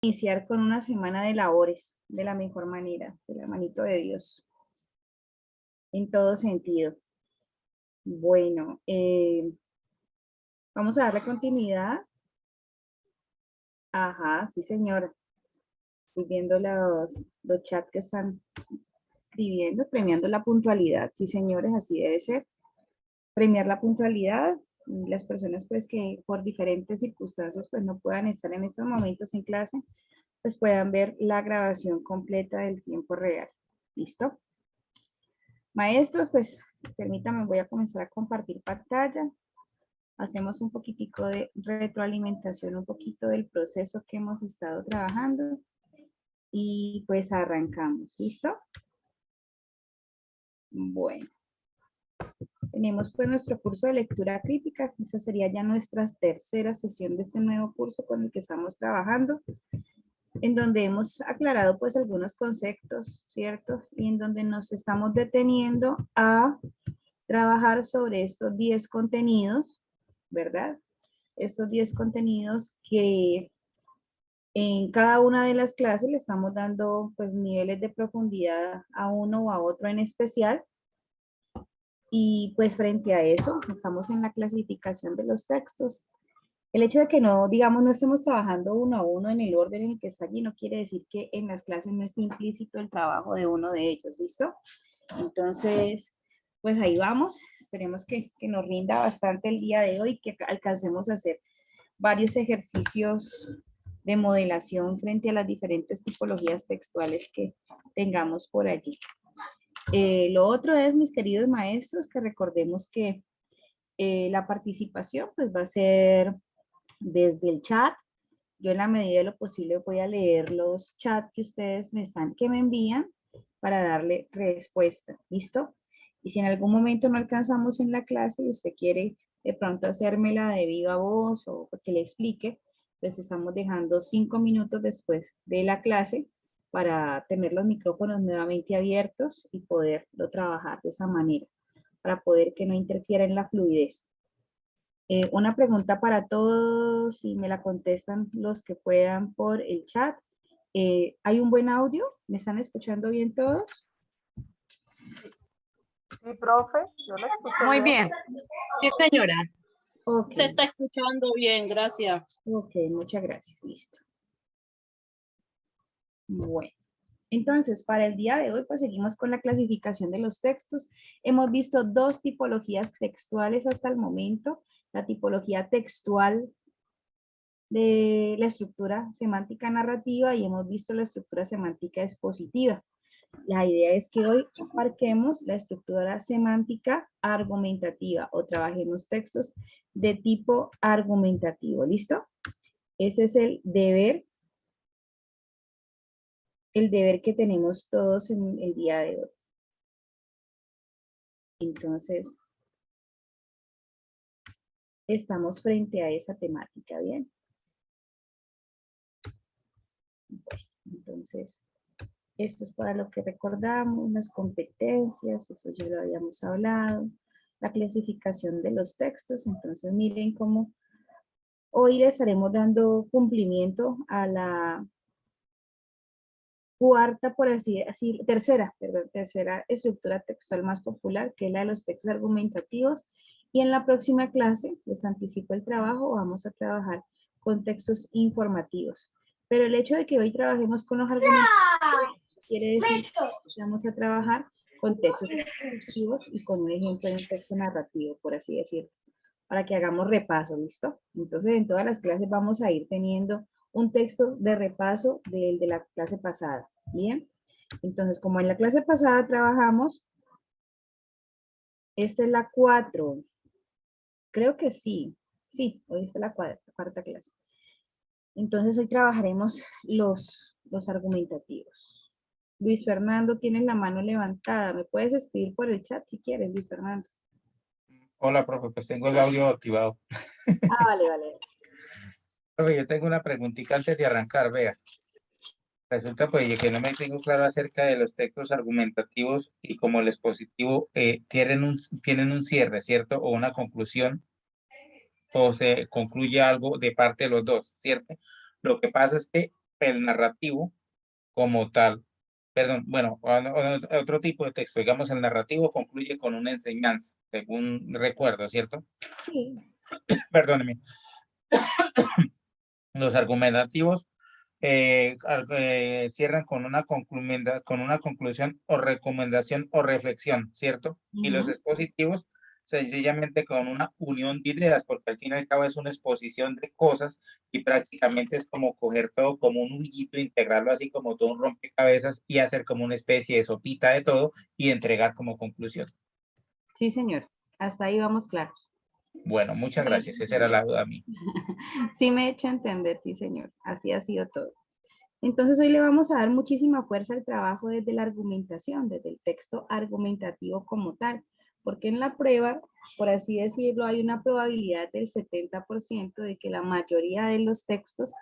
Iniciar con una semana de labores de la mejor manera, de la manito de Dios, en todo sentido. Bueno, vamos a darle continuidad. Ajá, sí señora. Estoy viendo los chats que están escribiendo, premiando la puntualidad. Sí señores, así debe ser. Premiar la puntualidad. Las personas pues que por diferentes circunstancias pues no puedan estar en estos momentos en clase, pues puedan ver la grabación completa del tiempo real. ¿Listo? Maestros, pues permítanme, voy a comenzar a compartir pantalla. Hacemos un poquitico de retroalimentación, un poquito del proceso que hemos estado trabajando y pues arrancamos. ¿Listo? Bueno, tenemos pues nuestro curso de lectura crítica. Esa sería ya nuestra tercera sesión de este nuevo curso con el que estamos trabajando, en donde hemos aclarado pues algunos conceptos, ¿cierto? Y en donde nos estamos deteniendo a trabajar sobre estos 10 contenidos, ¿verdad? Estos 10 contenidos que en cada una de las clases le estamos dando pues niveles de profundidad a uno o a otro en especial. Y pues frente a eso, estamos en la clasificación de los textos. El hecho de que no, digamos, no estemos trabajando uno a uno en el orden en el que está allí, no quiere decir que en las clases no esté implícito el trabajo de uno de ellos, ¿listo? Entonces, pues ahí vamos. Esperemos que nos rinda bastante el día de hoy, que alcancemos a hacer varios ejercicios de modelación frente a las diferentes tipologías textuales que tengamos por allí. Lo otro es, mis queridos maestros, que recordemos que la participación pues va a ser desde el chat. Yo en la medida de lo posible voy a leer los chats que ustedes que me envían para darle respuesta. ¿Listo? Y si en algún momento no alcanzamos en la clase y usted quiere de pronto hacérmela de viva voz o que le explique, pues estamos dejando 5 minutos después de la clase para tener los micrófonos nuevamente abiertos y poderlo trabajar de esa manera, para poder que no interfiera en la fluidez. Una pregunta para todos, si me la contestan los que puedan por el chat. ¿Hay un buen audio? ¿Me están escuchando bien todos? Sí, profe, yo la escucho Muy bien. bien. Sí, señora. Ok, Se está escuchando bien, gracias. ok, muchas gracias, listo. Bueno, entonces para el día de hoy pues seguimos con la clasificación de los textos. Hemos visto dos tipologías textuales hasta el momento. La tipología textual de la estructura semántica narrativa y hemos visto la estructura semántica expositiva. La idea es que hoy abarquemos la estructura semántica argumentativa o trabajemos textos de tipo argumentativo. ¿Listo? Ese es el deber que tenemos todos en el día de hoy. Entonces, estamos frente a esa temática, ¿bien? Bueno, entonces, esto es para lo que recordamos, las competencias, eso ya lo habíamos hablado, la clasificación de los textos. Entonces miren cómo hoy le estaremos dando cumplimiento a la cuarta, por así decir, tercera estructura textual más popular, que es la de los textos argumentativos. Y en la próxima clase, les anticipo el trabajo, vamos a trabajar con textos informativos. Pero el hecho de que hoy trabajemos con los argumentativos quiere decir que vamos a trabajar con textos expositivos y con un ejemplo de un texto narrativo, por así decirlo, para que hagamos repaso, ¿listo? Entonces, en todas las clases vamos a ir teniendo un texto de repaso del de la clase pasada, ¿bien? Entonces, como en la clase pasada trabajamos, esta es la 4, creo que sí, hoy está la cuarta clase. Entonces, hoy trabajaremos los argumentativos. Luis Fernando, tienes la mano levantada. ¿Me puedes escribir por el chat si quieres, Luis Fernando? Hola, profe, pues tengo el audio activado. Vale. Profe, yo tengo una preguntita antes de arrancar, vea. Resulta pues que no me tengo claro acerca de los textos argumentativos y como el expositivo tienen un cierre, ¿cierto? O una conclusión, o se concluye algo de parte de los dos, ¿cierto? Lo que pasa es que el narrativo como tal. Perdón, bueno, otro tipo de texto, digamos, el narrativo concluye con una enseñanza, según recuerdo, ¿cierto? Sí, Perdóneme. Los argumentativos cierran con una conclusión o recomendación o reflexión, ¿cierto? Y los ujú, expositivos sencillamente con una unión de ideas, porque al fin y al cabo es una exposición de cosas y prácticamente es como coger todo como un juguito, integrarlo así como todo un rompecabezas y hacer como una especie de sopita de todo y entregar como conclusión. sí, señor. Hasta ahí vamos claros. Bueno, muchas Me he hecho gracias. Esa era entender. la duda mía. Sí, me he hecho entender, sí, señor. Así ha sido todo. Entonces hoy le vamos a dar muchísima fuerza al trabajo desde la argumentación, desde el texto argumentativo como tal, porque en la prueba, por así decirlo, hay una probabilidad del 70% de que la mayoría de los textos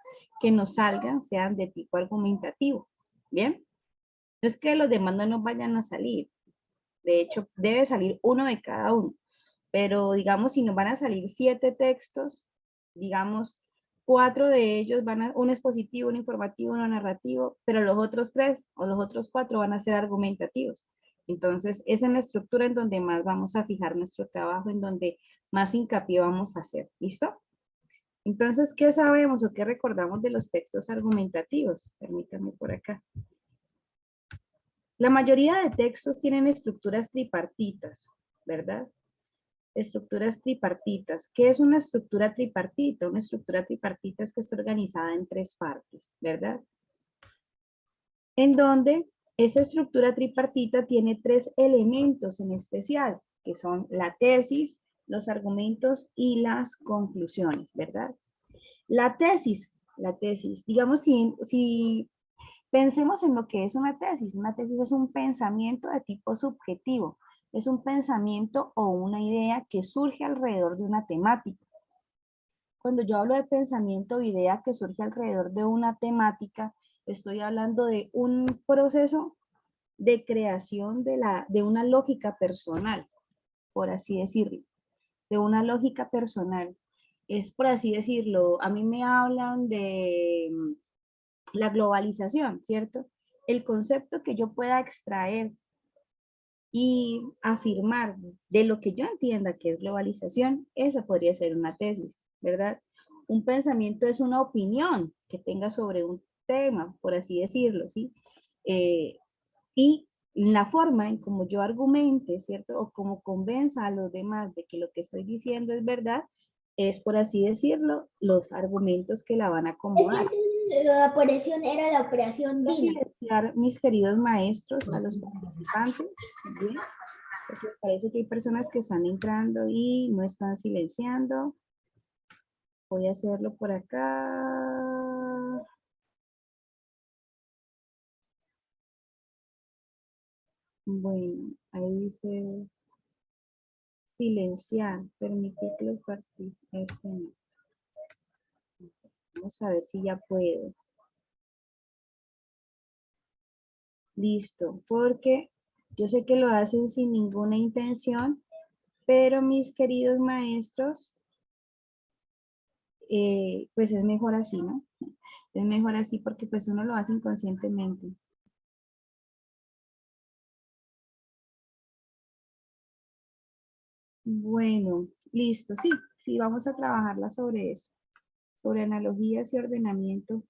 que nos salgan sean de tipo argumentativo. ¿Bien? No es que los demás no nos vayan a salir. De hecho, debe salir uno de cada uno. Pero digamos, si nos van a salir 7 textos, digamos, 4 de ellos van a, uno es positivo, uno informativo, uno narrativo, pero los otros 3 o los otros 4 van a ser argumentativos. Entonces, esa es la estructura en donde más vamos a fijar nuestro trabajo, en donde más hincapié vamos a hacer. ¿Listo? Entonces, ¿qué sabemos o qué recordamos de los textos argumentativos? Permítanme por acá. La mayoría de textos tienen estructuras tripartitas, ¿verdad? Estructuras tripartitas. ¿Qué es una estructura tripartita? Una estructura tripartita es que está organizada en 3 partes, ¿verdad? En donde esa estructura tripartita tiene 3 elementos en especial, que son la tesis, los argumentos y las conclusiones, ¿verdad? La tesis, digamos, si pensemos en lo que es una tesis es un pensamiento de tipo subjetivo, es un pensamiento o una idea que surge alrededor de una temática. Cuando yo hablo de pensamiento o idea que surge alrededor de una temática, estoy hablando de un proceso de creación de una lógica personal, por así decirlo, de una lógica personal. Es por así decirlo, a mí me hablan de la globalización, ¿cierto? El concepto que yo pueda extraer y afirmar de lo que yo entienda que es globalización, esa podría ser una tesis, ¿verdad? Un pensamiento es una opinión que tenga sobre un tema, por así decirlo, ¿sí? Eh, y la forma en como yo argumente, ¿cierto? O como convenza a los demás de que lo que estoy diciendo es verdad, es, por así decirlo, los argumentos que la van a acomodar. Es que la operación era la operación Voy a Dina. silenciar, mis queridos maestros, a los participantes, ¿bien? Porque parece que hay personas que están entrando y no están silenciando. Voy a hacerlo por acá. Bueno, ahí dice silenciar, permitir que los participantes. Vamos a ver si ya puedo. Listo, porque yo sé que lo hacen sin ninguna intención, pero mis queridos maestros, pues es mejor así, ¿no? Es mejor así porque pues uno lo hace inconscientemente. Bueno, listo, sí, sí, vamos a trabajarla sobre eso, sobre analogías y ordenamiento.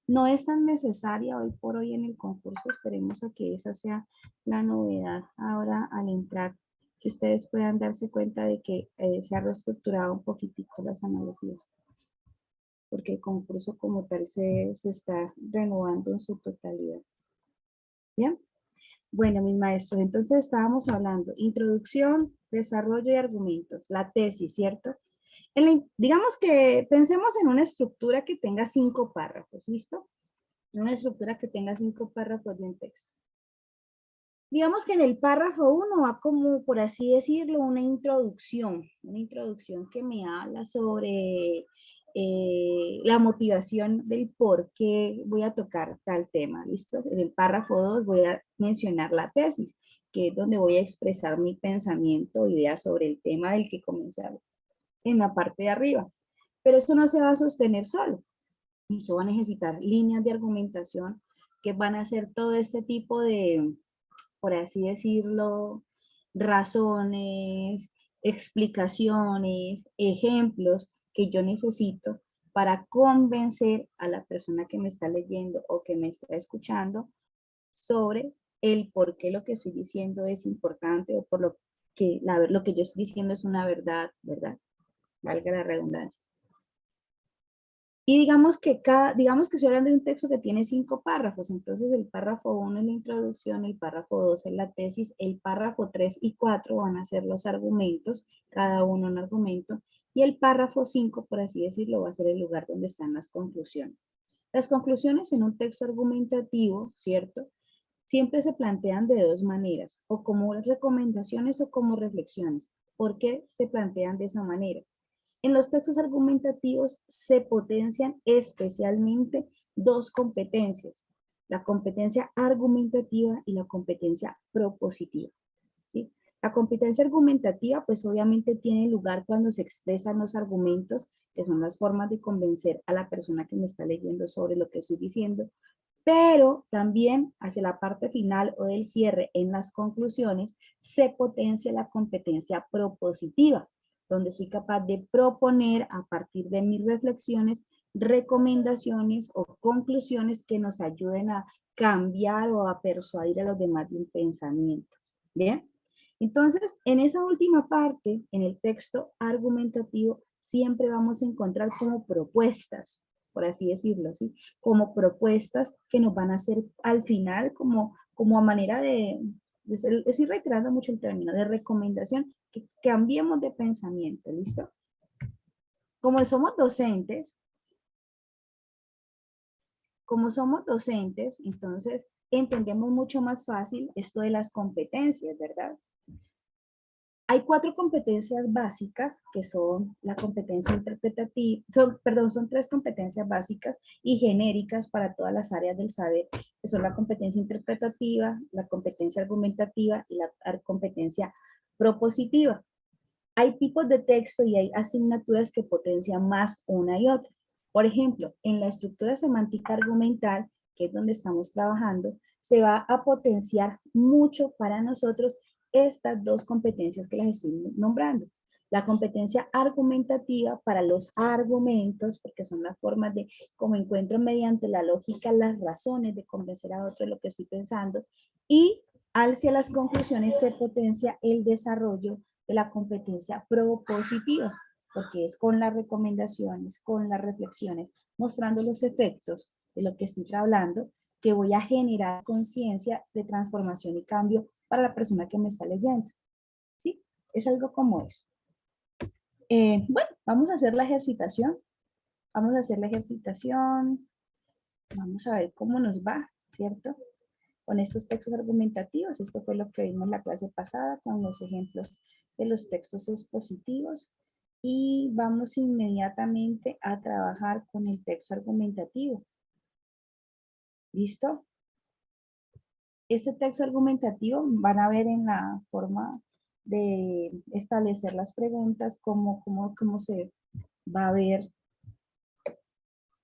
No es tan necesaria hoy por hoy en el concurso, esperemos a que esa sea la novedad ahora al entrar, que ustedes puedan darse cuenta de que se ha reestructurado un poquitico las analogías, porque el concurso como tal se está renovando en su totalidad. ¿Bien? Bueno, mis maestros, entonces estábamos hablando introducción, desarrollo y argumentos, la tesis, ¿cierto? Digamos que pensemos en una estructura que tenga 5 párrafos, ¿listo? Una estructura que tenga 5 párrafos de un texto. Digamos que en el párrafo 1 va como, por así decirlo, una introducción que me habla sobre la motivación del por qué voy a tocar tal tema, ¿listo? En el párrafo 2 voy a mencionar la tesis, que es donde voy a expresar mi pensamiento o idea sobre el tema del que comencé en la parte de arriba. Pero eso no se va a sostener solo. Eso va a necesitar líneas de argumentación que van a hacer todo este tipo de, por así decirlo, razones, explicaciones, ejemplos que yo necesito para convencer a la persona que me está leyendo o que me está escuchando sobre el por qué lo que estoy diciendo es importante o por lo que lo que yo estoy diciendo es una verdad, ¿verdad? Valga la redundancia. Y digamos que estoy hablando de un texto que tiene 5 párrafos, entonces el párrafo 1 es la introducción, el párrafo 2 es la tesis, el párrafo 3 y 4 van a ser los argumentos, cada uno un argumento, y el párrafo 5, por así decirlo, va a ser el lugar donde están las conclusiones. Las conclusiones en un texto argumentativo, ¿cierto? Siempre se plantean de dos maneras, o como recomendaciones o como reflexiones. ¿Por qué se plantean de esa manera? En los textos argumentativos se potencian especialmente dos competencias, la competencia argumentativa y la competencia propositiva, ¿sí? La competencia argumentativa, pues obviamente tiene lugar cuando se expresan los argumentos, que son las formas de convencer a la persona que me está leyendo sobre lo que estoy diciendo, pero también hacia la parte final o del cierre en las conclusiones se potencia la competencia propositiva, donde soy capaz de proponer a partir de mis reflexiones, recomendaciones o conclusiones que nos ayuden a cambiar o a persuadir a los demás de un pensamiento. ¿Bien? Entonces, en esa última parte, en el texto argumentativo, siempre vamos a encontrar como propuestas, por así decirlo, ¿sí? Como propuestas que nos van a hacer al final como a manera estoy reiterando mucho el término, de recomendación, que cambiemos de pensamiento, ¿listo? Como somos docentes, entonces entendemos mucho más fácil esto de las competencias, ¿verdad? Hay 4 competencias básicas que son la competencia interpretativa, son 3 competencias básicas y genéricas para todas las áreas del saber, que son la competencia interpretativa, la competencia argumentativa y la competencia propositiva. Hay tipos de texto y hay asignaturas que potencian más una y otra. Por ejemplo, en la estructura semántica argumental, que es donde estamos trabajando, se va a potenciar mucho para nosotros estas dos competencias que las estoy nombrando. La competencia argumentativa para los argumentos, porque son las formas de cómo encuentro mediante la lógica las razones de convencer a otro de lo que estoy pensando, y hacia las conclusiones se potencia el desarrollo de la competencia propositiva, porque es con las recomendaciones, con las reflexiones, mostrando los efectos de lo que estoy hablando, que voy a generar conciencia de transformación y cambio para la persona que me está leyendo. ¿Sí? Es algo como eso. Bueno, vamos a hacer la ejercitación. Vamos a ver cómo nos va, ¿cierto? Con estos textos argumentativos. Esto fue lo que vimos en la clase pasada con los ejemplos de los textos expositivos. Y vamos inmediatamente a trabajar con el texto argumentativo. ¿Listo? Este texto argumentativo van a ver en la forma de establecer las preguntas cómo se va a ver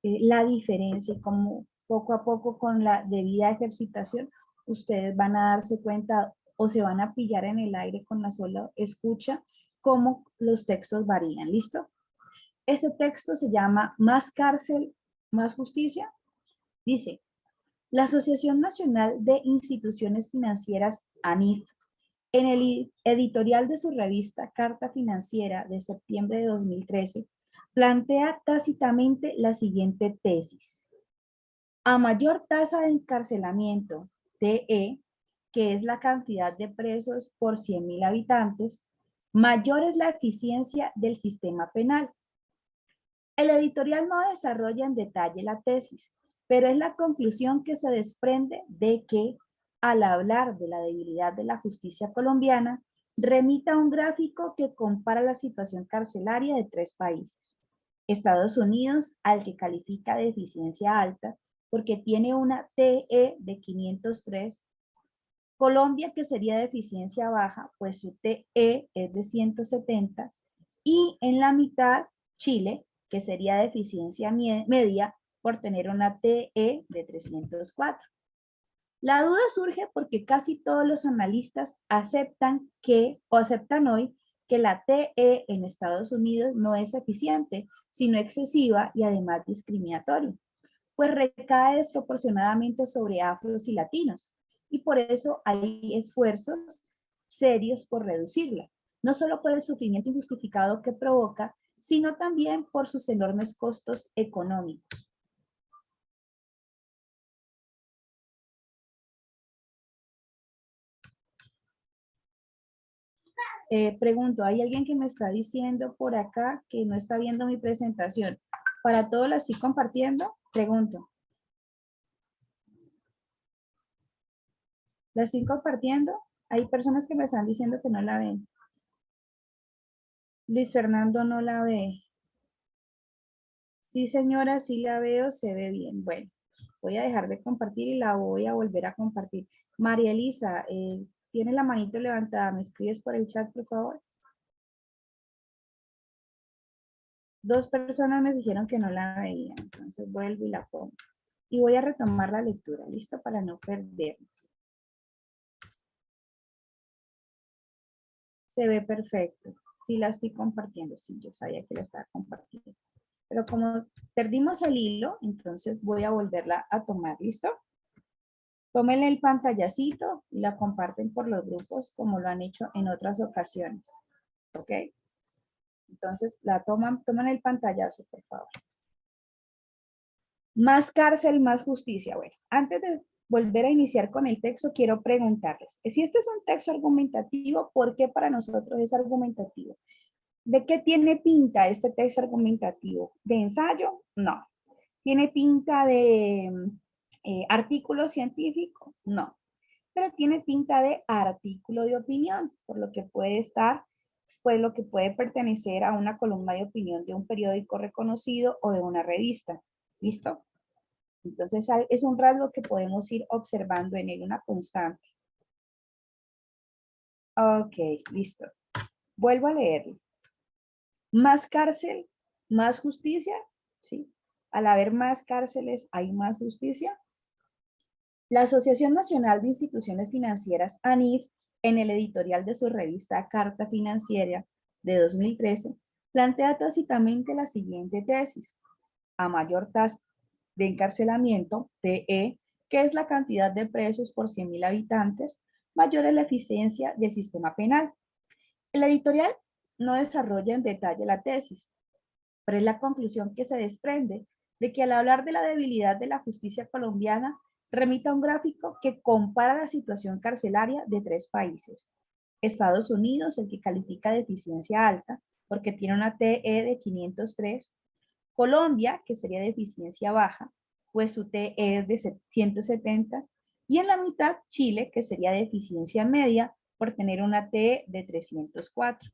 la diferencia y cómo poco a poco con la debida ejercitación ustedes van a darse cuenta o se van a pillar en el aire con la sola escucha cómo los textos varían. ¿Listo? Ese texto se llama Más cárcel, más justicia. Dice: la Asociación Nacional de Instituciones Financieras, ANIF, en el editorial de su revista Carta Financiera de septiembre de 2013, plantea tácitamente la siguiente tesis. A mayor tasa de encarcelamiento, TE, que es la cantidad de presos por 100.000 habitantes, mayor es la eficiencia del sistema penal. El editorial no desarrolla en detalle la tesis, pero es la conclusión que se desprende de que, al hablar de la debilidad de la justicia colombiana, remita a un gráfico que compara la situación carcelaria de 3 países. Estados Unidos, al que califica de eficiencia alta, porque tiene una TE de 503, Colombia, que sería de eficiencia baja, pues su TE es de 170, y en la mitad, Chile, que sería de eficiencia media, por tener una TE de 304. La duda surge porque casi todos los analistas aceptan hoy que la TE en Estados Unidos no es eficiente, sino excesiva y además discriminatoria, pues recae desproporcionadamente sobre afros y latinos, y por eso hay esfuerzos serios por reducirla, no solo por el sufrimiento injustificado que provoca, sino también por sus enormes costos económicos. Pregunto, ¿hay alguien que me está diciendo por acá que no está viendo mi presentación? ¿Para todos la estoy compartiendo? Pregunto. ¿La estoy compartiendo? Hay personas que me están diciendo que no la ven. Luis Fernando no la ve. Sí, señora, sí la veo, se ve bien. Bueno, voy a dejar de compartir y la voy a volver a compartir. María Elisa, tiene la manito levantada. ¿Me escribes por el chat, por favor? 2 personas me dijeron que no la veían, entonces vuelvo y la pongo. Y voy a retomar la lectura, ¿listo? Para no perdernos. Se ve perfecto. Sí la estoy compartiendo. Sí, yo sabía que la estaba compartiendo. Pero como perdimos el hilo, entonces voy a volverla a tomar, ¿listo? Tómenle el pantallacito y la comparten por los grupos como lo han hecho en otras ocasiones. ¿Ok? Entonces la toman el pantallazo, por favor. Más cárcel, más justicia. Bueno, antes de volver a iniciar con el texto, quiero preguntarles, si este es un texto argumentativo, ¿por qué para nosotros es argumentativo? ¿De qué tiene pinta este texto argumentativo? ¿De ensayo? No. ¿Tiene pinta de artículo científico? No. Pero tiene pinta de artículo de opinión, por lo que puede estar, pues lo que puede pertenecer a una columna de opinión de un periódico reconocido o de una revista. ¿Listo? Entonces es un rasgo que podemos ir observando en él, una constante. Ok, listo. Vuelvo a leerlo. Más cárcel, más justicia, ¿sí? Al haber más cárceles, hay más justicia. La Asociación Nacional de Instituciones Financieras, ANIF, en el editorial de su revista Carta Financiera de 2013, plantea tácitamente la siguiente tesis. A mayor tasa de encarcelamiento, TE, que es la cantidad de presos por 100.000 habitantes, mayor es la eficiencia del sistema penal. El editorial no desarrolla en detalle la tesis, pero es la conclusión que se desprende de que al hablar de la debilidad de la justicia colombiana, remite a un gráfico que compara la situación carcelaria de 3 países. Estados Unidos, el que califica de eficiencia alta, porque tiene una TE de 503. Colombia, que sería de eficiencia baja, pues su TE es de 170. Y en la mitad, Chile, que sería de eficiencia media, por tener una TE de 304.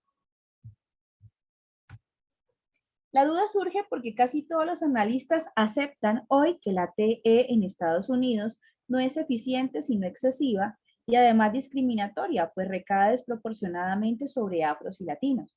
La duda surge porque casi todos los analistas aceptan hoy que la TE en Estados Unidos no es eficiente sino excesiva y además discriminatoria, pues recae desproporcionadamente sobre afros y latinos.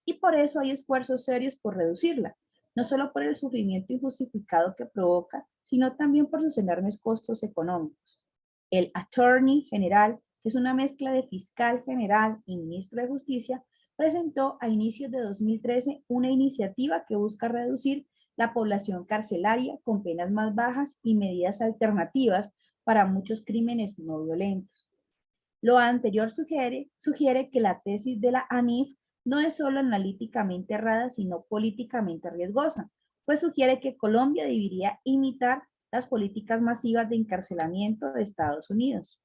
Y por eso hay esfuerzos serios por reducirla, no solo por el sufrimiento injustificado que provoca, sino también por sus enormes costos económicos. El Attorney General, que es una mezcla de fiscal general y ministro de Justicia, presentó a inicios de 2013 una iniciativa que busca reducir la población carcelaria con penas más bajas y medidas alternativas para muchos crímenes no violentos. Lo anterior sugiere que la tesis de la ANIF no es solo analíticamente errada, sino políticamente riesgosa, pues sugiere que Colombia debería imitar las políticas masivas de encarcelamiento de Estados Unidos.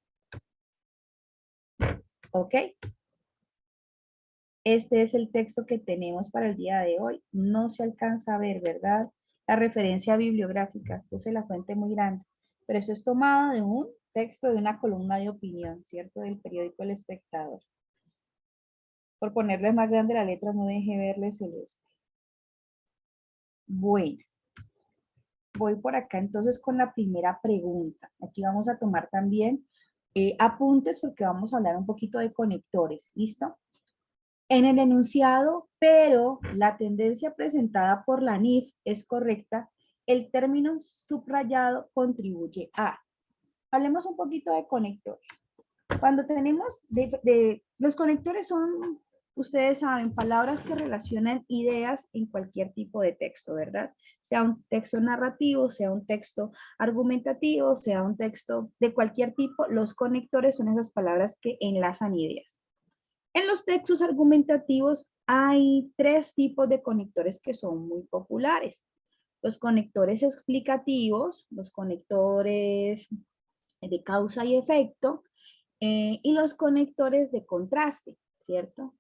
¿Ok? Este es el texto que tenemos para el día de hoy. No se alcanza a ver, ¿verdad? La referencia bibliográfica, puse la fuente muy grande, pero eso es tomado de un texto de una columna de opinión, ¿cierto? Del periódico El Espectador. Por ponerles más grande la letra, no deje verle celeste. Bueno, voy por acá entonces con la primera pregunta. Aquí vamos a tomar también apuntes porque vamos a hablar un poquito de conectores, ¿listo? En el enunciado, pero la tendencia presentada por la ANIF es correcta, el término subrayado contribuye a. Hablemos un poquito de conectores. Cuando tenemos, los conectores son, ustedes saben, palabras que relacionan ideas en cualquier tipo de texto, ¿verdad? Sea un texto narrativo, sea un texto argumentativo, sea un texto de cualquier tipo, los conectores son esas palabras que enlazan ideas. En los textos argumentativos hay 3 tipos de conectores que son muy populares. Los conectores explicativos, los conectores de causa y efecto, y los conectores de contraste, ¿cierto?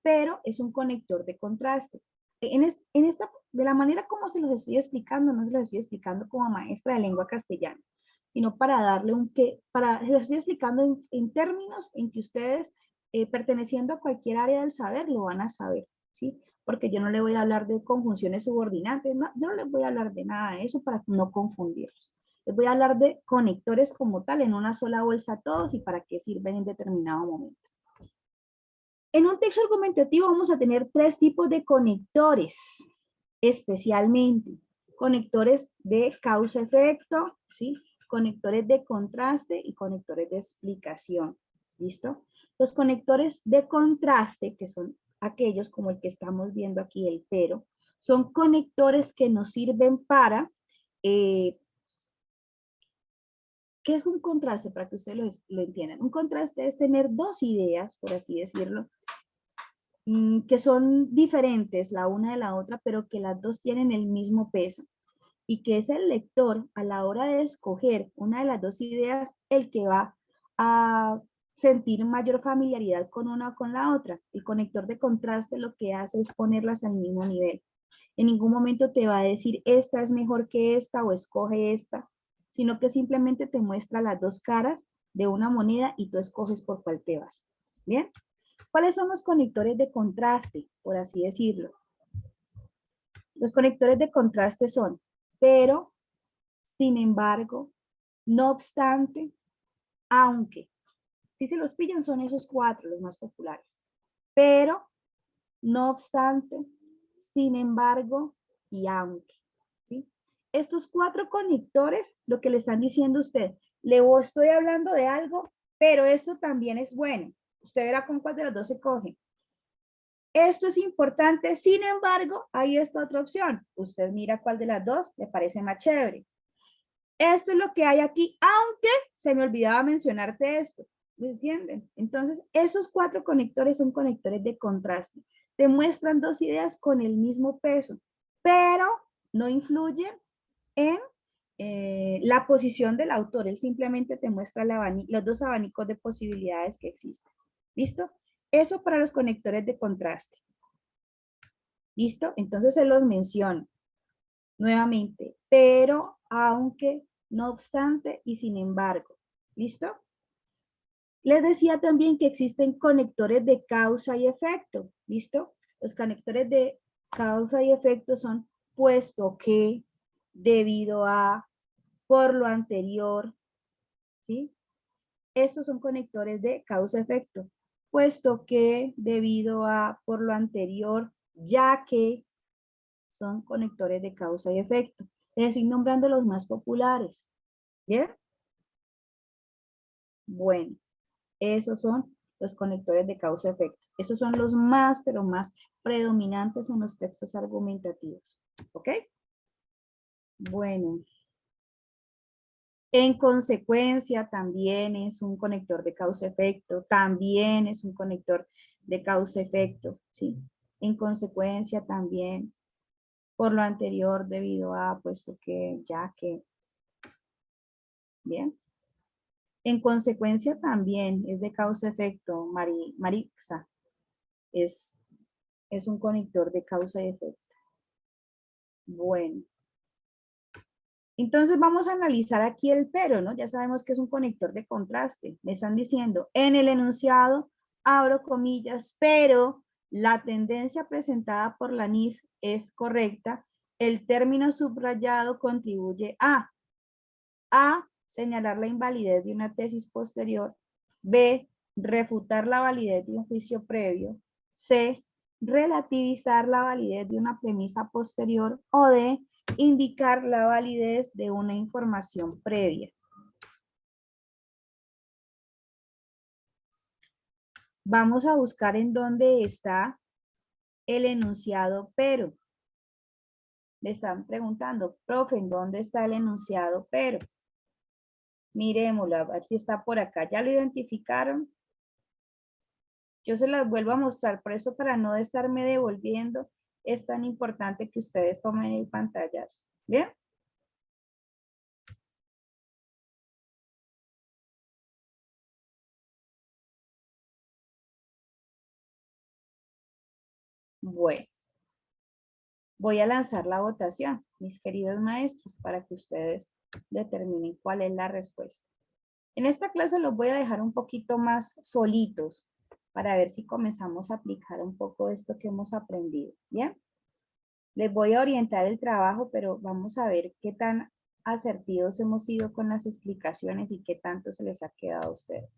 Pero es un conector de contraste. De la manera como se los estoy explicando, no se los estoy explicando como maestra de lengua castellana, sino para darle se los estoy explicando en términos en que ustedes, perteneciendo a cualquier área del saber, lo van a saber, ¿sí? Porque yo no le voy a hablar de conjunciones subordinantes, no, yo no les voy a hablar de nada de eso para no confundirlos. Les voy a hablar de conectores como tal, en una sola bolsa todos y para qué sirven en determinado momento. En un texto argumentativo vamos a tener 3 tipos de conectores, especialmente. Conectores de causa-efecto, ¿sí? Conectores de contraste y conectores de explicación. ¿Listo? Los conectores de contraste, que son aquellos como el que estamos viendo aquí, el pero, son conectores que nos sirven para... ¿qué es un contraste? Para que ustedes lo entiendan. Un contraste es tener 2 ideas, por así decirlo, que son diferentes la una de la otra, pero que las 2 tienen el mismo peso. Y que es el lector, a la hora de escoger una de las 2 ideas, el que va a sentir mayor familiaridad con una o con la otra. El conector de contraste lo que hace es ponerlas al mismo nivel. En ningún momento te va a decir esta es mejor que esta o escoge esta, sino que simplemente te muestra las 2 caras de una moneda y tú escoges por cuál te vas. ¿Bien? ¿Cuáles son los conectores de contraste, por así decirlo? Los conectores de contraste son pero, sin embargo, no obstante, aunque. Si se los pillan son esos 4 los más populares. Pero, no obstante, sin embargo y aunque. ¿Sí? Estos 4 conectores, lo que le están diciendo a usted, le estoy hablando de algo, pero esto también es bueno. Usted verá con cuál de las 2 se coge. Esto es importante, sin embargo, ahí está otra opción. Usted mira cuál de las 2 le parece más chévere. Esto es lo que hay aquí, aunque se me olvidaba mencionarte esto. ¿Me entienden? Entonces, esos 4 conectores son conectores de contraste. Te muestran 2 ideas con el mismo peso, pero no influyen en la posición del autor. Él simplemente te muestra los 2 abanicos de posibilidades que existen. ¿Listo? Eso para los conectores de contraste. ¿Listo? Entonces se los menciono nuevamente. Pero, aunque, no obstante y sin embargo. ¿Listo? Les decía también que existen conectores de causa y efecto. ¿Listo? Los conectores de causa y efecto son puesto que, debido a, por lo anterior. ¿Sí? Estos son conectores de causa-efecto, puesto que, debido a, por lo anterior, ya que, son conectores de causa y efecto. Les estoy nombrando los más populares. ¿Bien? Bueno, esos son los conectores de causa-efecto. Esos son los más, pero más predominantes en los textos argumentativos. ¿Ok? Bueno. En consecuencia, también es un conector de causa-efecto, también es un conector de causa-efecto, ¿sí? En consecuencia, también, por lo anterior, debido a, puesto que, ya que, ¿bien? En consecuencia, también es de causa-efecto, Marixa, es un conector de causa y efecto. Bueno. Entonces vamos a analizar aquí el pero, ¿no? Ya sabemos que es un conector de contraste. Me están diciendo, en el enunciado, abro comillas, pero la tendencia presentada por la NIF es correcta. El término subrayado contribuye a señalar la invalidez de una tesis posterior, B, refutar la validez de un juicio previo, C, relativizar la validez de una premisa posterior, o D, indicar la validez de una información previa. Vamos a buscar en dónde está el enunciado pero. Le están preguntando, profe, ¿en dónde está el enunciado pero? Miremoslo, a ver si está por acá. ¿Ya lo identificaron? Yo se las vuelvo a mostrar, por eso para no estarme devolviendo, es tan importante que ustedes tomen el pantallazo. ¿Bien? Bueno, voy a lanzar la votación, mis queridos maestros, para que ustedes determinen cuál es la respuesta. En esta clase los voy a dejar un poquito más solitos para ver si comenzamos a aplicar un poco esto que hemos aprendido. ¿Bien? Les voy a orientar el trabajo, pero vamos a ver qué tan asertivos hemos sido con las explicaciones y qué tanto se les ha quedado a ustedes.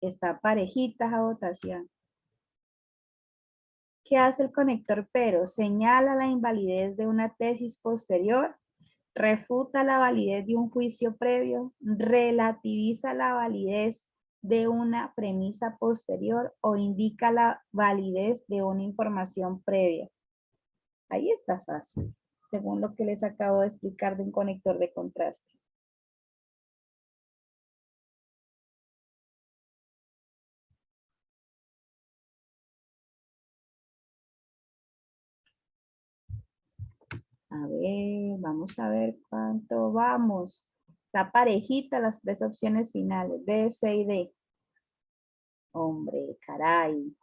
Está parejita esa votación. ¿Qué hace el conector pero? Señala la invalidez de una tesis posterior, refuta la validez de un juicio previo, relativiza la validez de una premisa posterior o indica la validez de una información previa. Ahí está fácil, según lo que les acabo de explicar de un conector de contraste. A ver, vamos a ver cuánto vamos. Está parejita las tres opciones finales, B, C y D. Hombre, caray.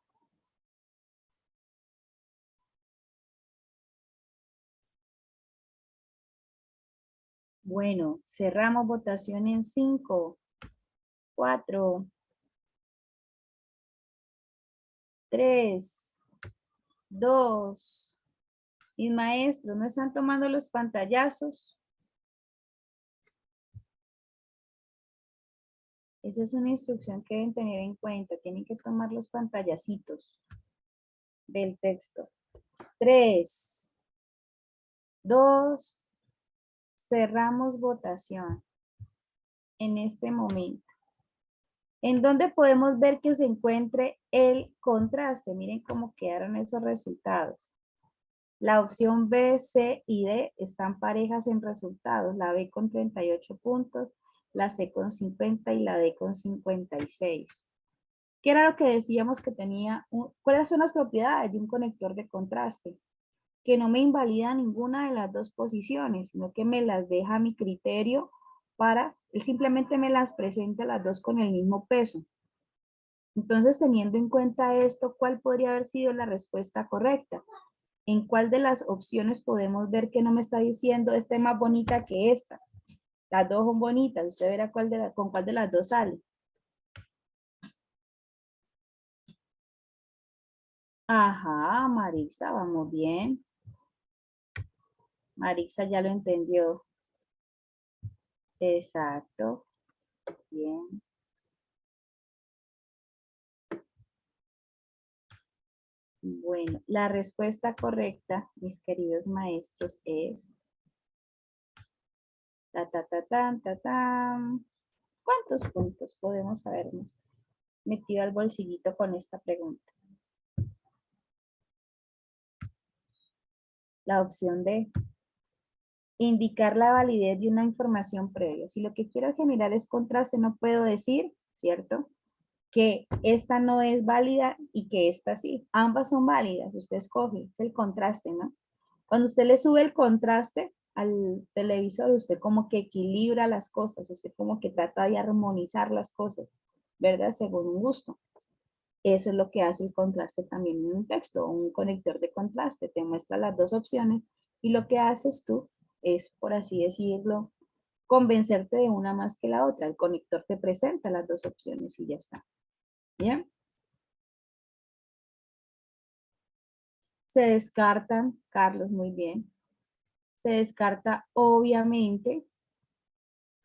Bueno, cerramos votación en 5, 4, 3, 2. Mis maestros, ¿no están tomando los pantallazos? Esa es una instrucción que deben tener en cuenta. Tienen que tomar los pantallacitos del texto. 3, 2, cerramos votación en este momento. ¿En dónde podemos ver que se encuentre el contraste? Miren cómo quedaron esos resultados. La opción B, C y D están parejas en resultados. La B con 38 puntos, la C con 50 y la D con 56. ¿Qué era lo que decíamos que tenía? ¿Cuáles son las propiedades de un conector de contraste? Que no me invalida ninguna de las dos posiciones, sino que me las deja a mi criterio para, él simplemente me las presenta las dos con el mismo peso. Entonces, teniendo en cuenta esto, ¿cuál podría haber sido la respuesta correcta? ¿En cuál de las opciones podemos ver que no me está diciendo esta es más bonita que esta? Las dos son bonitas, usted verá con cuál de las dos sale. Ajá, Marisa, vamos bien. Marisa ya lo entendió. Exacto. Bien. Bueno, la respuesta correcta, mis queridos maestros, es tan. ¿Cuántos puntos podemos habernos metido al bolsillito con esta pregunta? La opción D. Indicar la validez de una información previa. Si lo que quiero generar es contraste, no puedo decir, ¿cierto?, que esta no es válida y que esta sí. Ambas son válidas, usted escoge, es el contraste, ¿no? Cuando usted le sube el contraste al televisor, usted como que equilibra las cosas, usted como que trata de armonizar las cosas, ¿verdad? Según un gusto. Eso es lo que hace el contraste también en un texto, un conector de contraste, te muestra las dos opciones y lo que haces tú es, por así decirlo, convencerte de una más que la otra. El conector te presenta las dos opciones y ya está. ¿Bien? Se descartan, Carlos, muy bien. Se descarta, obviamente,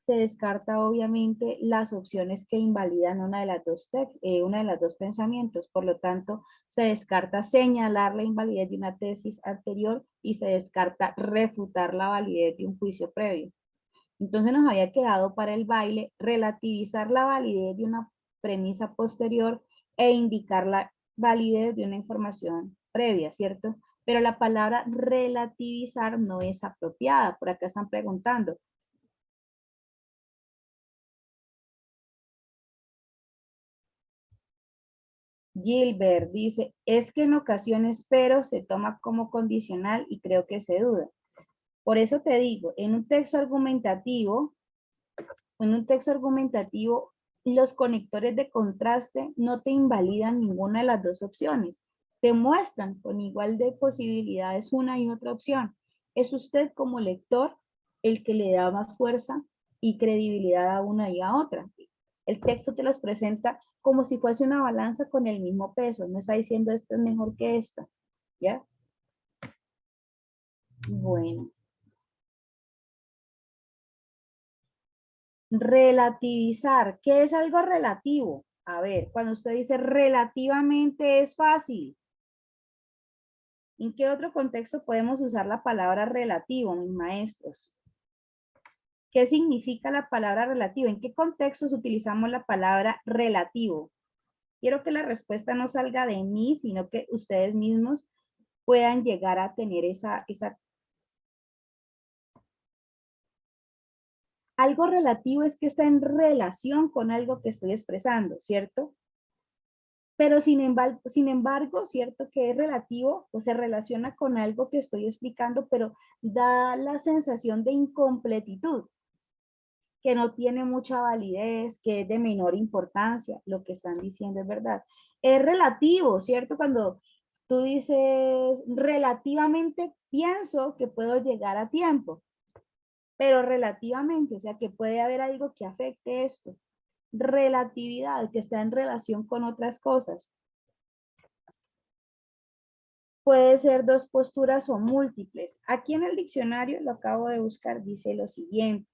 se descarta obviamente las opciones que invalidan una de las dos pensamientos. Por lo tanto, se descarta señalar la invalidez de una tesis anterior y se descarta refutar la validez de un juicio previo. Entonces nos había quedado para el baile relativizar la validez de una premisa posterior e indicar la validez de una información previa, ¿cierto? Pero la palabra relativizar no es apropiada. Por acá están preguntando. Gilbert dice, es que en ocasiones pero se toma como condicional y creo que se duda. Por eso te digo, en un texto argumentativo, los conectores de contraste no te invalidan ninguna de las dos opciones. Te muestran con igual de posibilidades una y otra opción. Es usted como lector el que le da más fuerza y credibilidad a una y a otra. El texto te las presenta como si fuese una balanza con el mismo peso. No está diciendo esto es mejor que esta. ¿Ya? Bueno. Relativizar. ¿Qué es algo relativo? A ver, cuando usted dice relativamente es fácil. ¿En qué otro contexto podemos usar la palabra relativo, mis maestros? ¿Qué significa la palabra relativo? ¿En qué contextos utilizamos la palabra relativo? Quiero que la respuesta no salga de mí, sino que ustedes mismos puedan llegar a tener esa. Algo relativo es que está en relación con algo que estoy expresando, ¿cierto? Pero sin embargo, ¿cierto? Que es relativo o se relaciona con algo que estoy explicando, pero da la sensación de incompletitud, que no tiene mucha validez, que es de menor importancia. Lo que están diciendo es verdad. Es relativo, ¿cierto? Cuando tú dices relativamente pienso que puedo llegar a tiempo, pero relativamente, o sea que puede haber algo que afecte esto. Relatividad, que está en relación con otras cosas. Puede ser dos posturas o múltiples. Aquí en el diccionario, lo acabo de buscar, dice lo siguiente.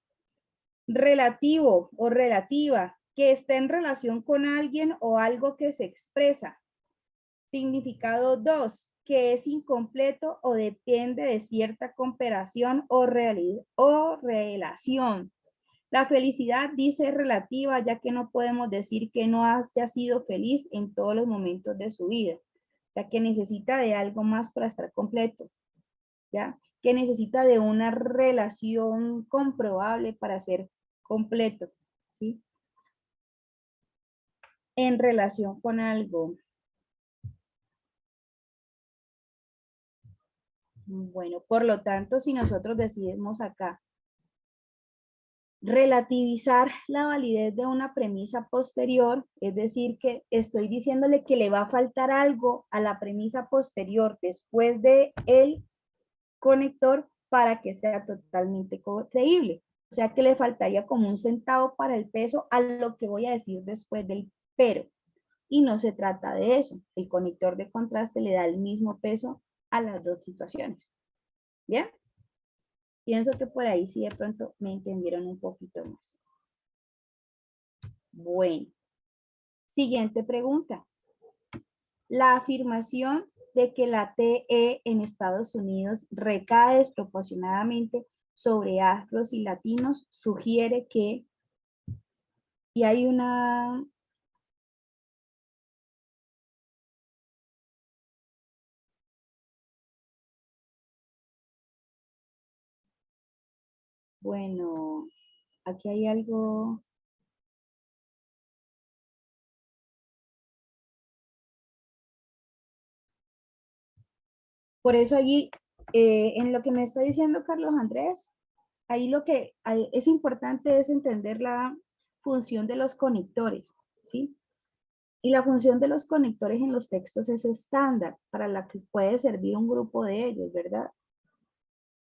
Relativo o relativa, que está en relación con alguien o algo que se expresa. Significado 2, que es incompleto o depende de cierta comparación o relación. La felicidad dice relativa, ya que no podemos decir que no haya sido feliz en todos los momentos de su vida, ya que necesita de algo más para estar completo, ¿ya? Que necesita de una relación comprobable para ser completo, ¿sí? En relación con algo. Bueno, por lo tanto, si nosotros decidimos acá relativizar la validez de una premisa posterior, es decir, que estoy diciéndole que le va a faltar algo a la premisa posterior después de el conector para que sea totalmente creíble. O sea que le faltaría como un centavo para el peso a lo que voy a decir después del pero. Y no se trata de eso. El conector de contraste le da el mismo peso a las dos situaciones. ¿Bien? Pienso que por ahí sí de pronto me entendieron un poquito más. Bueno. Siguiente pregunta. La afirmación de que la TE en Estados Unidos recae desproporcionadamente sobre afros y latinos sugiere que, y hay una, bueno, aquí hay algo, por eso allí, en lo que me está diciendo Carlos Andrés, ahí lo que es importante es entender la función de los conectores, ¿sí? Y la función de los conectores en los textos es estándar, para la que puede servir un grupo de ellos, ¿verdad?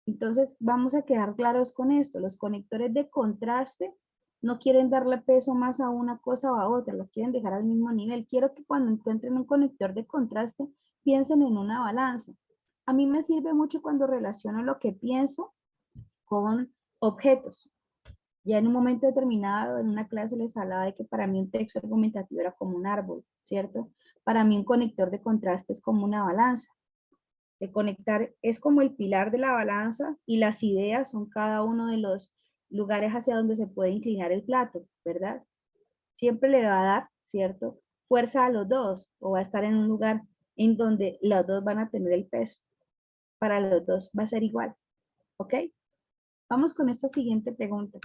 Entonces, vamos a quedar claros con esto. Los conectores de contraste no quieren darle peso más a una cosa o a otra, las quieren dejar al mismo nivel. Quiero que cuando encuentren un conector de contraste, piensen en una balanza. A mí me sirve mucho cuando relaciono lo que pienso con objetos. Ya en un momento determinado, en una clase les hablaba de que para mí un texto argumentativo era como un árbol, ¿cierto? Para mí un conector de contraste es como una balanza. De conectar es como el pilar de la balanza y las ideas son cada uno de los lugares hacia donde se puede inclinar el plato, ¿verdad? Siempre le va a dar, ¿cierto? Fuerza a los dos o va a estar en un lugar en donde los dos van a tener el peso. Para los dos va a ser igual, ¿ok? Vamos con esta siguiente pregunta.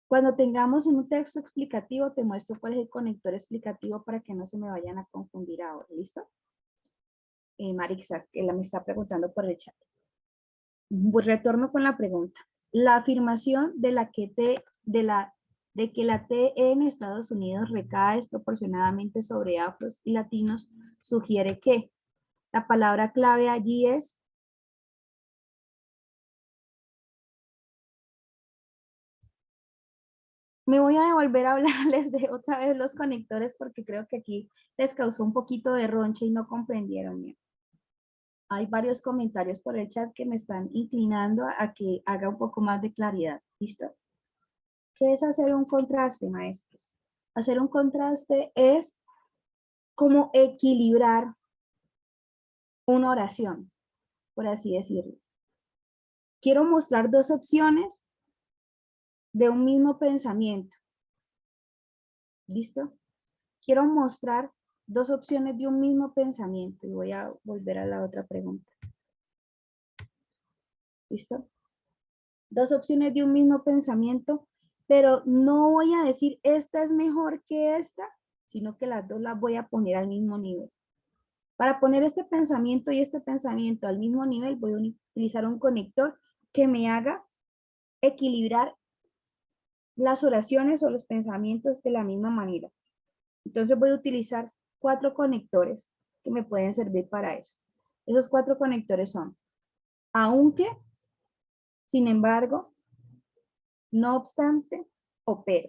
Cuando tengamos un texto explicativo, te muestro cuál es el conector explicativo para que no se me vayan a confundir ahora, ¿listo? Marixa, que me está preguntando por el chat. Retorno con la pregunta. La afirmación de que la T en Estados Unidos recae desproporcionadamente sobre afros y latinos sugiere que la palabra clave allí es me voy a devolver a hablarles de otra vez los conectores porque creo que aquí les causó un poquito de ronche y no comprendieron bien. Hay varios comentarios por el chat que me están inclinando a que haga un poco más de claridad. ¿Listo? ¿Qué es hacer un contraste, maestros? Hacer un contraste es como equilibrar una oración, por así decirlo. Quiero mostrar dos opciones de un mismo pensamiento. ¿Listo? Quiero mostrar dos opciones de un mismo pensamiento. Y voy a volver a la otra pregunta. ¿Listo? Dos opciones de un mismo pensamiento, pero no voy a decir esta es mejor que esta, sino que las dos las voy a poner al mismo nivel. Para poner este pensamiento y este pensamiento al mismo nivel, voy a utilizar un conector que me haga equilibrar las oraciones o los pensamientos de la misma manera. Entonces voy a utilizar 4 conectores que me pueden servir para eso. Esos 4 conectores son aunque, sin embargo, no obstante o pero.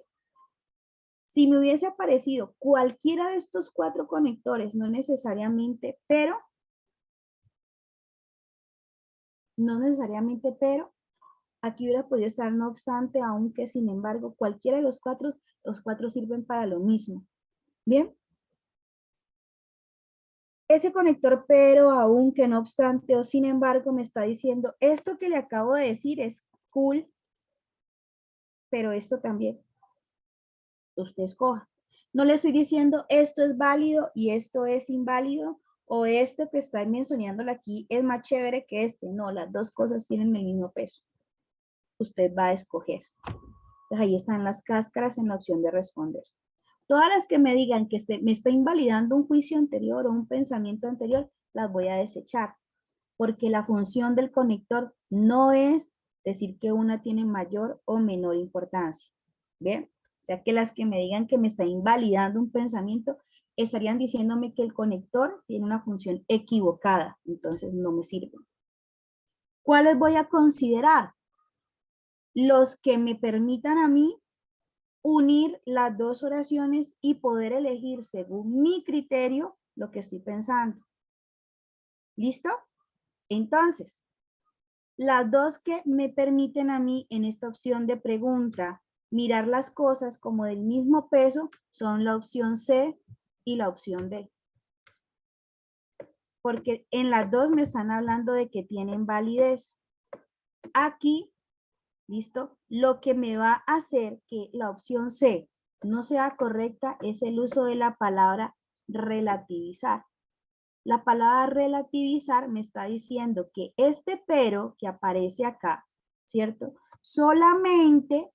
Si me hubiese aparecido cualquiera de estos 4 conectores, no necesariamente pero, aquí hubiera podido estar no obstante, aunque, sin embargo, cualquiera de los 4 sirven para lo mismo. Bien. Ese conector pero, aunque, no obstante o sin embargo me está diciendo esto que le acabo de decir es cool, pero esto también. Usted escoja. No le estoy diciendo esto es válido y esto es inválido o este que está mencionándolo aquí es más chévere que este. No, las dos cosas tienen el mismo peso. Usted va a escoger. Entonces ahí están las cáscaras en la opción de responder. Todas las que me digan que me está invalidando un juicio anterior o un pensamiento anterior, las voy a desechar. Porque la función del conector no es decir que una tiene mayor o menor importancia. ¿Bien? O sea, que las que me digan que me está invalidando un pensamiento, estarían diciéndome que el conector tiene una función equivocada. Entonces no me sirve. ¿Cuáles voy a considerar? Los que me permitan a mí unir las dos oraciones y poder elegir según mi criterio lo que estoy pensando. ¿Listo? Entonces, las dos que me permiten a mí en esta opción de pregunta mirar las cosas como del mismo peso son la opción C y la opción D. Porque en las dos me están hablando de que tienen validez. Aquí, ¿listo? Lo que me va a hacer que la opción C no sea correcta es el uso de la palabra relativizar. La palabra relativizar me está diciendo que este pero que aparece acá, ¿cierto? Solamente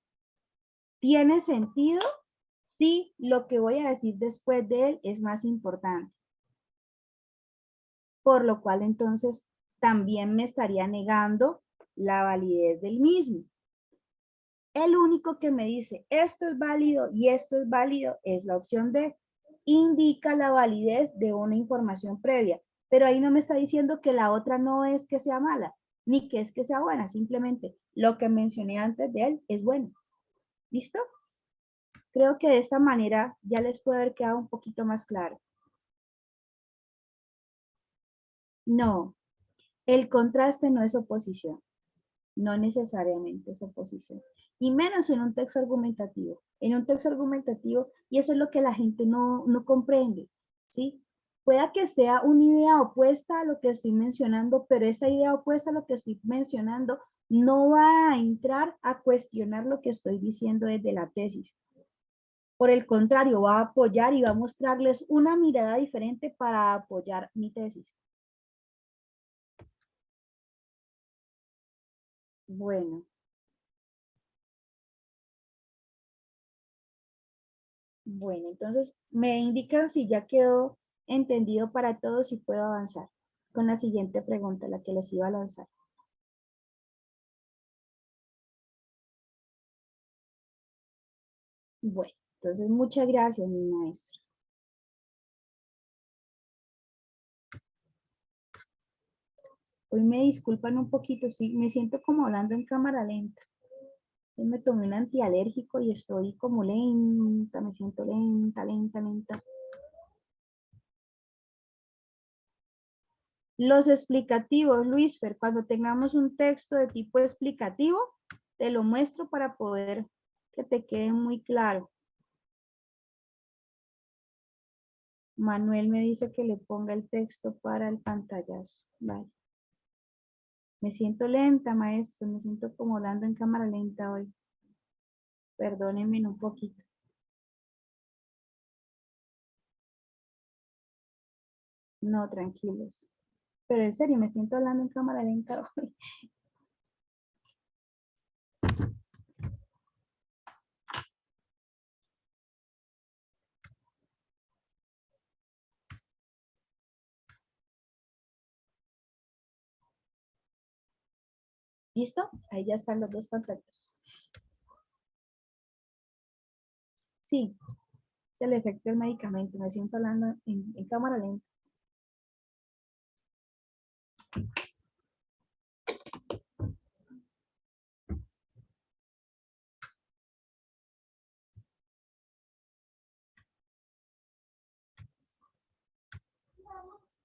tiene sentido si lo que voy a decir después de él es más importante. Por lo cual entonces también me estaría negando la validez del mismo. El único que me dice esto es válido y esto es válido es la opción D. Indica la validez de una información previa, pero ahí no me está diciendo que la otra no es que sea mala, ni que es que sea buena, simplemente lo que mencioné antes de él es bueno. ¿Listo? Creo que de esta manera ya les puede haber quedado un poquito más claro. No, El contraste no es oposición, no necesariamente es oposición, y menos en un texto argumentativo. En un texto argumentativo, y eso es lo que la gente no comprende, ¿sí? Pueda que sea una idea opuesta a lo que estoy mencionando, pero esa idea opuesta a lo que estoy mencionando no va a entrar a cuestionar lo que estoy diciendo desde la tesis. Por el contrario, va a apoyar y va a mostrarles una mirada diferente para apoyar mi tesis. Bueno. Bueno, entonces me indican si ya quedó entendido para todos y puedo avanzar con la siguiente pregunta, la que les iba a lanzar. Bueno, entonces muchas gracias, mis maestros. Hoy me disculpan un poquito, sí, me siento como hablando en cámara lenta. Hoy me tomé un antialérgico y estoy como lenta, me siento lenta, lenta, lenta. Los explicativos, Luisfer, cuando tengamos un texto de tipo explicativo, te lo muestro para poder que te quede muy claro. Manuel me dice que le ponga el texto para el pantallazo. Vale. Me siento lenta, maestro. Me siento como hablando en cámara lenta hoy. Perdónenme un poquito. No, tranquilos. Pero en serio, me siento hablando en cámara lenta hoy. ¿Listo? Ahí ya están los dos pantallazos. Sí, es el efecto del medicamento. Me siento hablando en cámara lenta.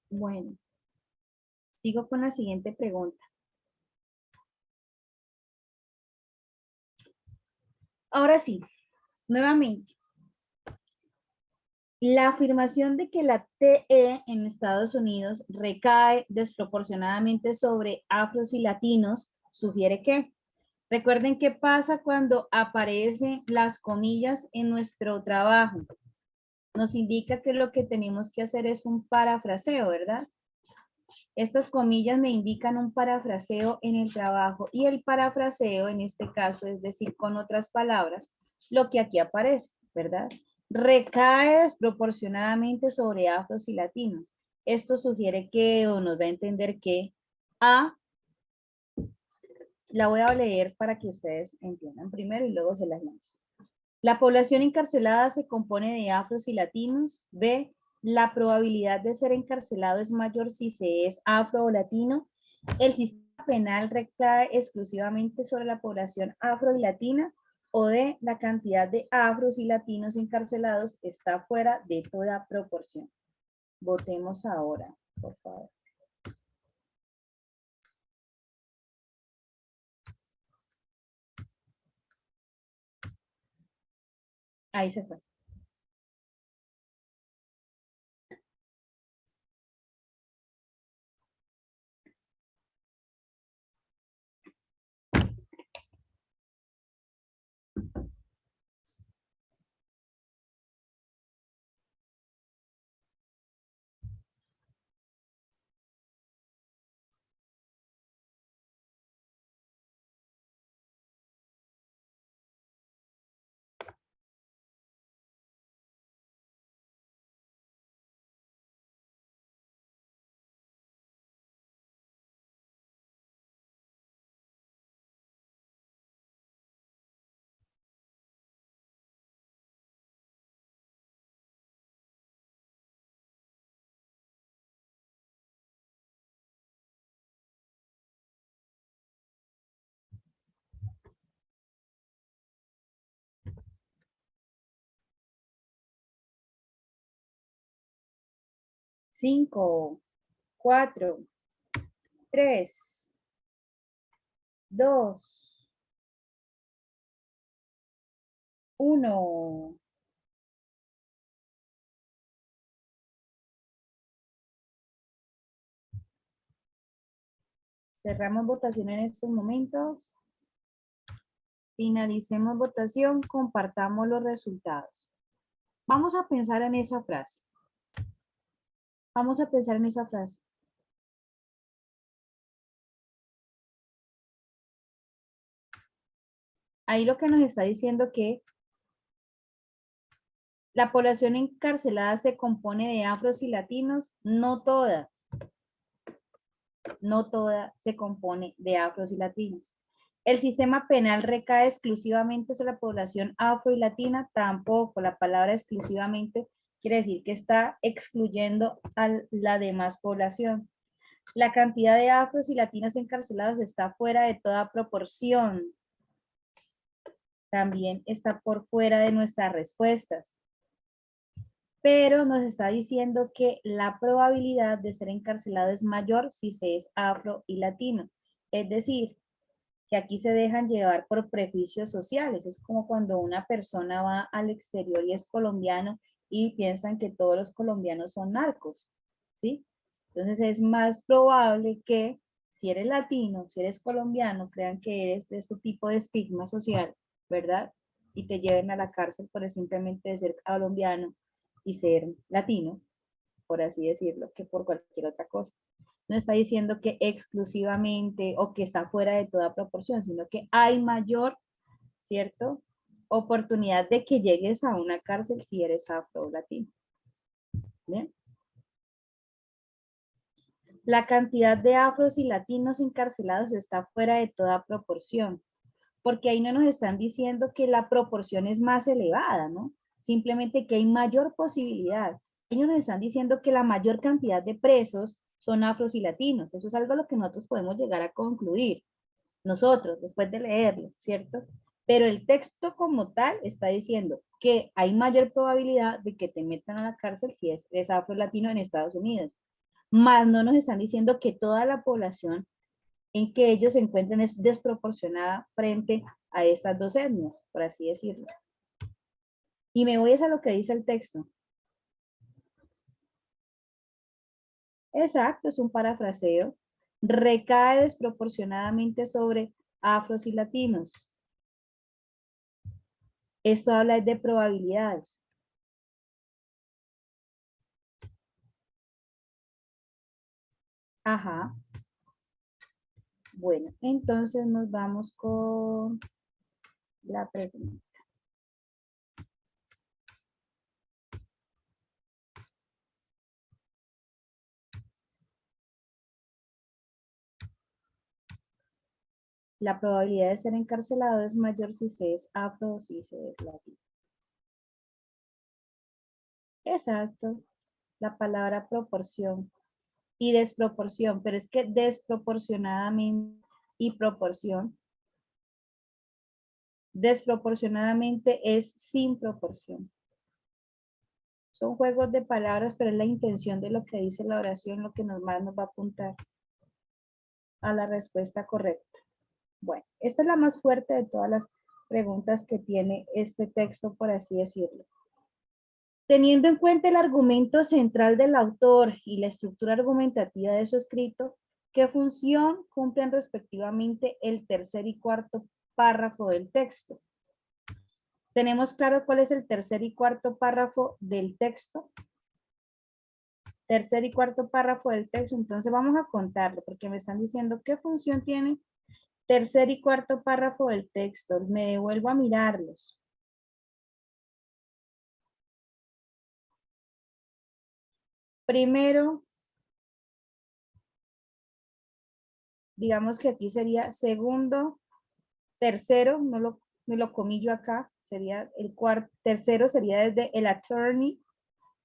Bueno, sigo con la siguiente pregunta. Ahora sí, nuevamente. La afirmación de que la TE en Estados Unidos recae desproporcionadamente sobre afros y latinos sugiere que, recuerden qué pasa cuando aparecen las comillas en nuestro trabajo. Nos indica que lo que tenemos que hacer es un parafraseo, ¿verdad? Estas comillas me indican un parafraseo en el trabajo y el parafraseo en este caso es decir, con otras palabras, lo que aquí aparece, ¿verdad? Recae desproporcionadamente sobre afros y latinos. Esto sugiere que o nos da a entender que A, la voy a leer para que ustedes entiendan primero y luego se las lanzo. La población encarcelada se compone de afros y latinos. B, la probabilidad de ser encarcelado es mayor si se es afro o latino. El sistema penal recae exclusivamente sobre la población afro y latina. O D, la cantidad de afros y latinos encarcelados está fuera de toda proporción. Votemos ahora, por favor. Ahí se fue. Cinco, 4, 3, 2, 1. Cerramos votación en estos momentos. Finalicemos votación, compartamos los resultados. Vamos a pensar en esa frase. Vamos a pensar en esa frase. Ahí lo que nos está diciendo que la población encarcelada se compone de afros y latinos, no toda. No toda se compone de afros y latinos. El sistema penal recae exclusivamente sobre la población afro y latina, tampoco. La palabra exclusivamente quiere decir que está excluyendo a la demás población. La cantidad de afros y latinos encarcelados está fuera de toda proporción. También está por fuera de nuestras respuestas. Pero nos está diciendo que la probabilidad de ser encarcelado es mayor si se es afro y latino. Es decir, que aquí se dejan llevar por prejuicios sociales. Es como cuando una persona va al exterior y es colombiano y piensan que todos los colombianos son narcos, ¿sí? Entonces es más probable que si eres latino, si eres colombiano, crean que eres de este tipo de estigma social, ¿verdad? Y te lleven a la cárcel por simplemente de ser colombiano y ser latino, por así decirlo, que por cualquier otra cosa. No está diciendo que exclusivamente o que está fuera de toda proporción, sino que hay mayor, ¿cierto?, oportunidad de que llegues a una cárcel si eres afro o latino. ¿Bien? La cantidad de afros y latinos encarcelados está fuera de toda proporción, porque ahí no nos están diciendo que la proporción es más elevada, ¿no? Simplemente que hay mayor posibilidad. Ellos nos están diciendo que la mayor cantidad de presos son afros y latinos. Eso es algo a lo que nosotros podemos llegar a concluir, nosotros, después de leerlo, ¿cierto? Pero el texto como tal está diciendo que hay mayor probabilidad de que te metan a la cárcel si eres afro-latino en Estados Unidos. Más no nos están diciendo que toda la población en que ellos se encuentran es desproporcionada frente a estas dos etnias, por así decirlo. Y me voy a lo que dice el texto. Exacto, es un parafraseo. Recae desproporcionadamente sobre afros y latinos. Esto habla de probabilidades. Ajá. Bueno, entonces nos vamos con la pregunta. La probabilidad de ser encarcelado es mayor si se es afro o si se es latino. Exacto. La palabra proporción y desproporción, pero es que desproporcionadamente y proporción, desproporcionadamente es sin proporción. Son juegos de palabras, pero es la intención de lo que dice la oración lo que más nos va a apuntar a la respuesta correcta. Bueno, esta es la más fuerte de todas las preguntas que tiene este texto, por así decirlo. Teniendo en cuenta el argumento central del autor y la estructura argumentativa de su escrito, ¿qué función cumplen respectivamente el tercer y cuarto párrafo del texto? ¿Tenemos claro cuál es el tercer y cuarto párrafo del texto? Tercer y cuarto párrafo del texto, entonces vamos a contarlo porque me están diciendo qué función tiene tercer y cuarto párrafo del texto. Me devuelvo a mirarlos. Primero, digamos que aquí sería segundo, tercero, no lo comillo acá, sería el cuarto, tercero sería desde el attorney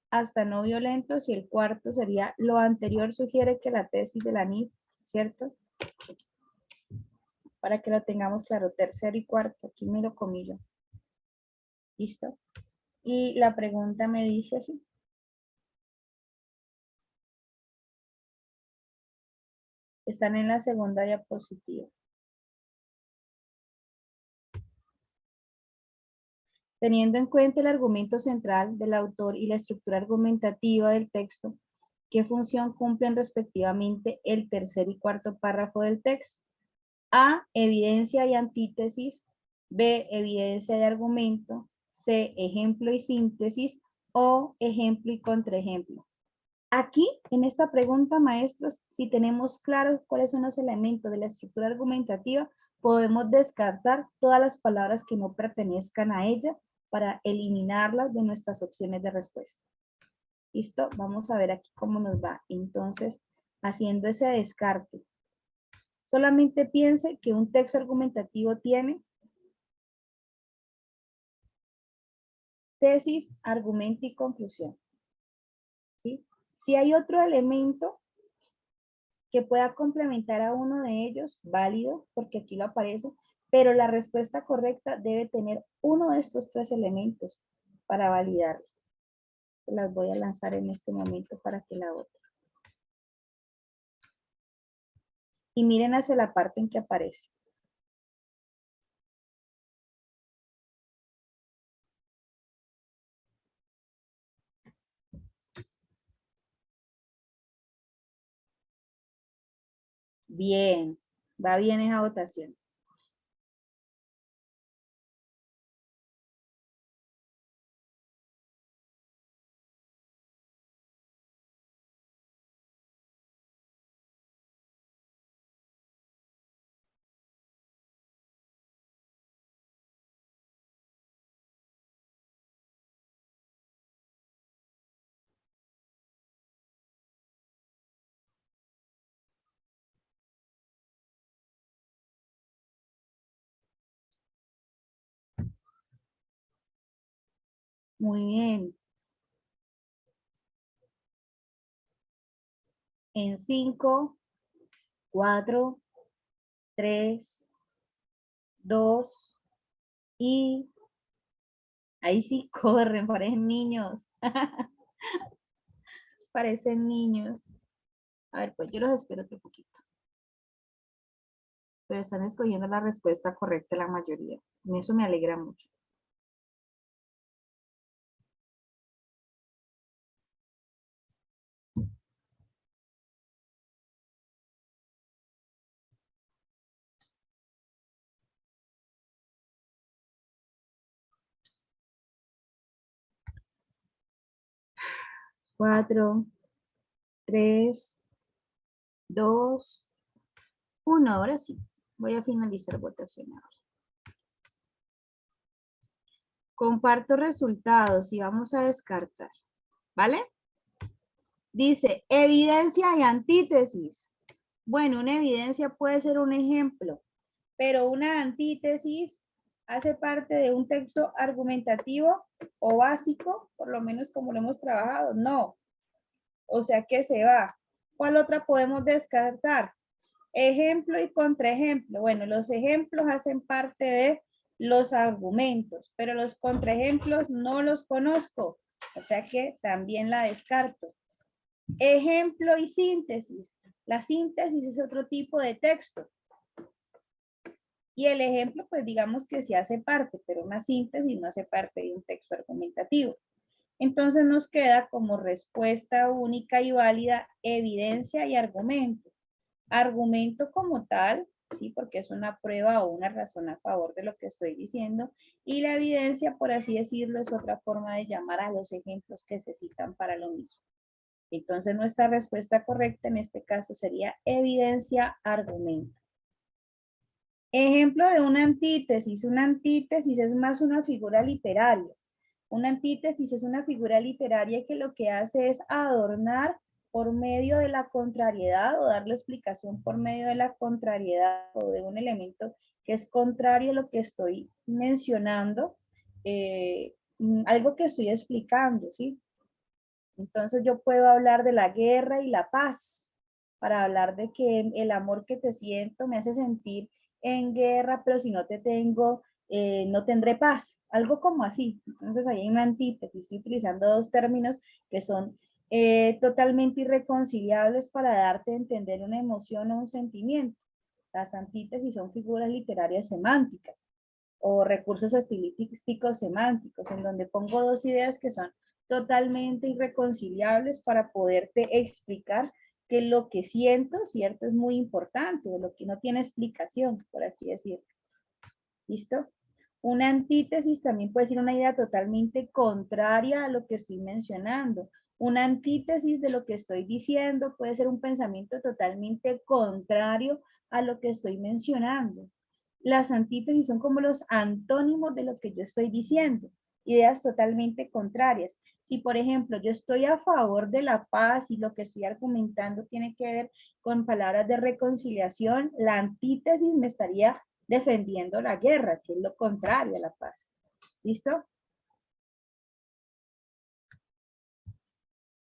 hasta no violentos y el cuarto sería lo anterior sugiere que la tesis de la NIF, ¿cierto? Para que lo tengamos claro, tercero y cuarto, aquí me lo comillo. ¿Listo? Y la pregunta me dice así. Están en la segunda diapositiva. Teniendo en cuenta el argumento central del autor y la estructura argumentativa del texto, ¿qué función cumplen respectivamente el tercer y cuarto párrafo del texto? A, evidencia y antítesis. B, evidencia y argumento. C, ejemplo y síntesis. O, ejemplo y contraejemplo. Aquí, en esta pregunta, maestros, si tenemos claros cuáles son los elementos de la estructura argumentativa, podemos descartar todas las palabras que no pertenezcan a ella para eliminarlas de nuestras opciones de respuesta. ¿Listo? Vamos a ver aquí cómo nos va. Entonces, haciendo ese descarte. Solamente piense que un texto argumentativo tiene tesis, argumento y conclusión. ¿Sí? Si hay otro elemento que pueda complementar a uno de ellos, válido, porque aquí lo aparece, pero la respuesta correcta debe tener uno de estos tres elementos para validarlo. Las voy a lanzar en este momento para que la voten. Y miren hacia la parte en que aparece. Bien, va bien esa votación. Muy bien. En 5, 4, 3, 2 y ahí sí corren, parecen niños. Parecen niños. A ver, pues yo los espero otro poquito. Pero están escogiendo la respuesta correcta la mayoría. Eso me alegra mucho. Cuatro, 3, 2, 1. Ahora sí. Voy a finalizar votación ahora. Comparto resultados y vamos a descartar. ¿Vale? Dice, evidencia y antítesis. Bueno, una evidencia puede ser un ejemplo, pero una antítesis hace parte de un texto argumentativo o básico, por lo menos como lo hemos trabajado. No. O sea que se va. ¿Cuál otra podemos descartar? Ejemplo y contraejemplo. Bueno, los ejemplos hacen parte de los argumentos, pero los contraejemplos no los conozco. O sea que también la descarto. Ejemplo y síntesis. La síntesis es otro tipo de texto. Y el ejemplo, pues digamos que sí hace parte, pero una síntesis no hace parte de un texto argumentativo. Entonces nos queda como respuesta única y válida evidencia y argumento. Argumento como tal, sí, porque es una prueba o una razón a favor de lo que estoy diciendo. Y la evidencia, por así decirlo, es otra forma de llamar a los ejemplos que se citan para lo mismo. Entonces nuestra respuesta correcta en este caso sería evidencia, argumento. Ejemplo de una antítesis. Una antítesis es más una figura literaria. Una antítesis es una figura literaria que lo que hace es adornar por medio de la contrariedad o darle explicación por medio de la contrariedad o de un elemento que es contrario a lo que estoy mencionando, algo que estoy explicando, ¿sí? Entonces yo puedo hablar de la guerra y la paz, para hablar de que el amor que te siento me hace sentir en guerra, pero si no te tengo, no tendré paz, algo como así. Entonces ahí hay una antítesis, estoy utilizando dos términos que son totalmente irreconciliables para darte a entender una emoción o un sentimiento. Las antítesis son figuras literarias semánticas o recursos estilísticos semánticos, en donde pongo dos ideas que son totalmente irreconciliables para poderte explicar que lo que siento, ¿cierto? Es muy importante, de lo que no tiene explicación, por así decirlo. ¿Listo? Una antítesis también puede ser una idea totalmente contraria a lo que estoy mencionando. Una antítesis de lo que estoy diciendo puede ser un pensamiento totalmente contrario a lo que estoy mencionando. Las antítesis son como los antónimos de lo que yo estoy diciendo, ideas totalmente contrarias. Si, por ejemplo, yo estoy a favor de la paz y lo que estoy argumentando tiene que ver con palabras de reconciliación, la antítesis me estaría defendiendo la guerra, que es lo contrario a la paz. ¿Listo?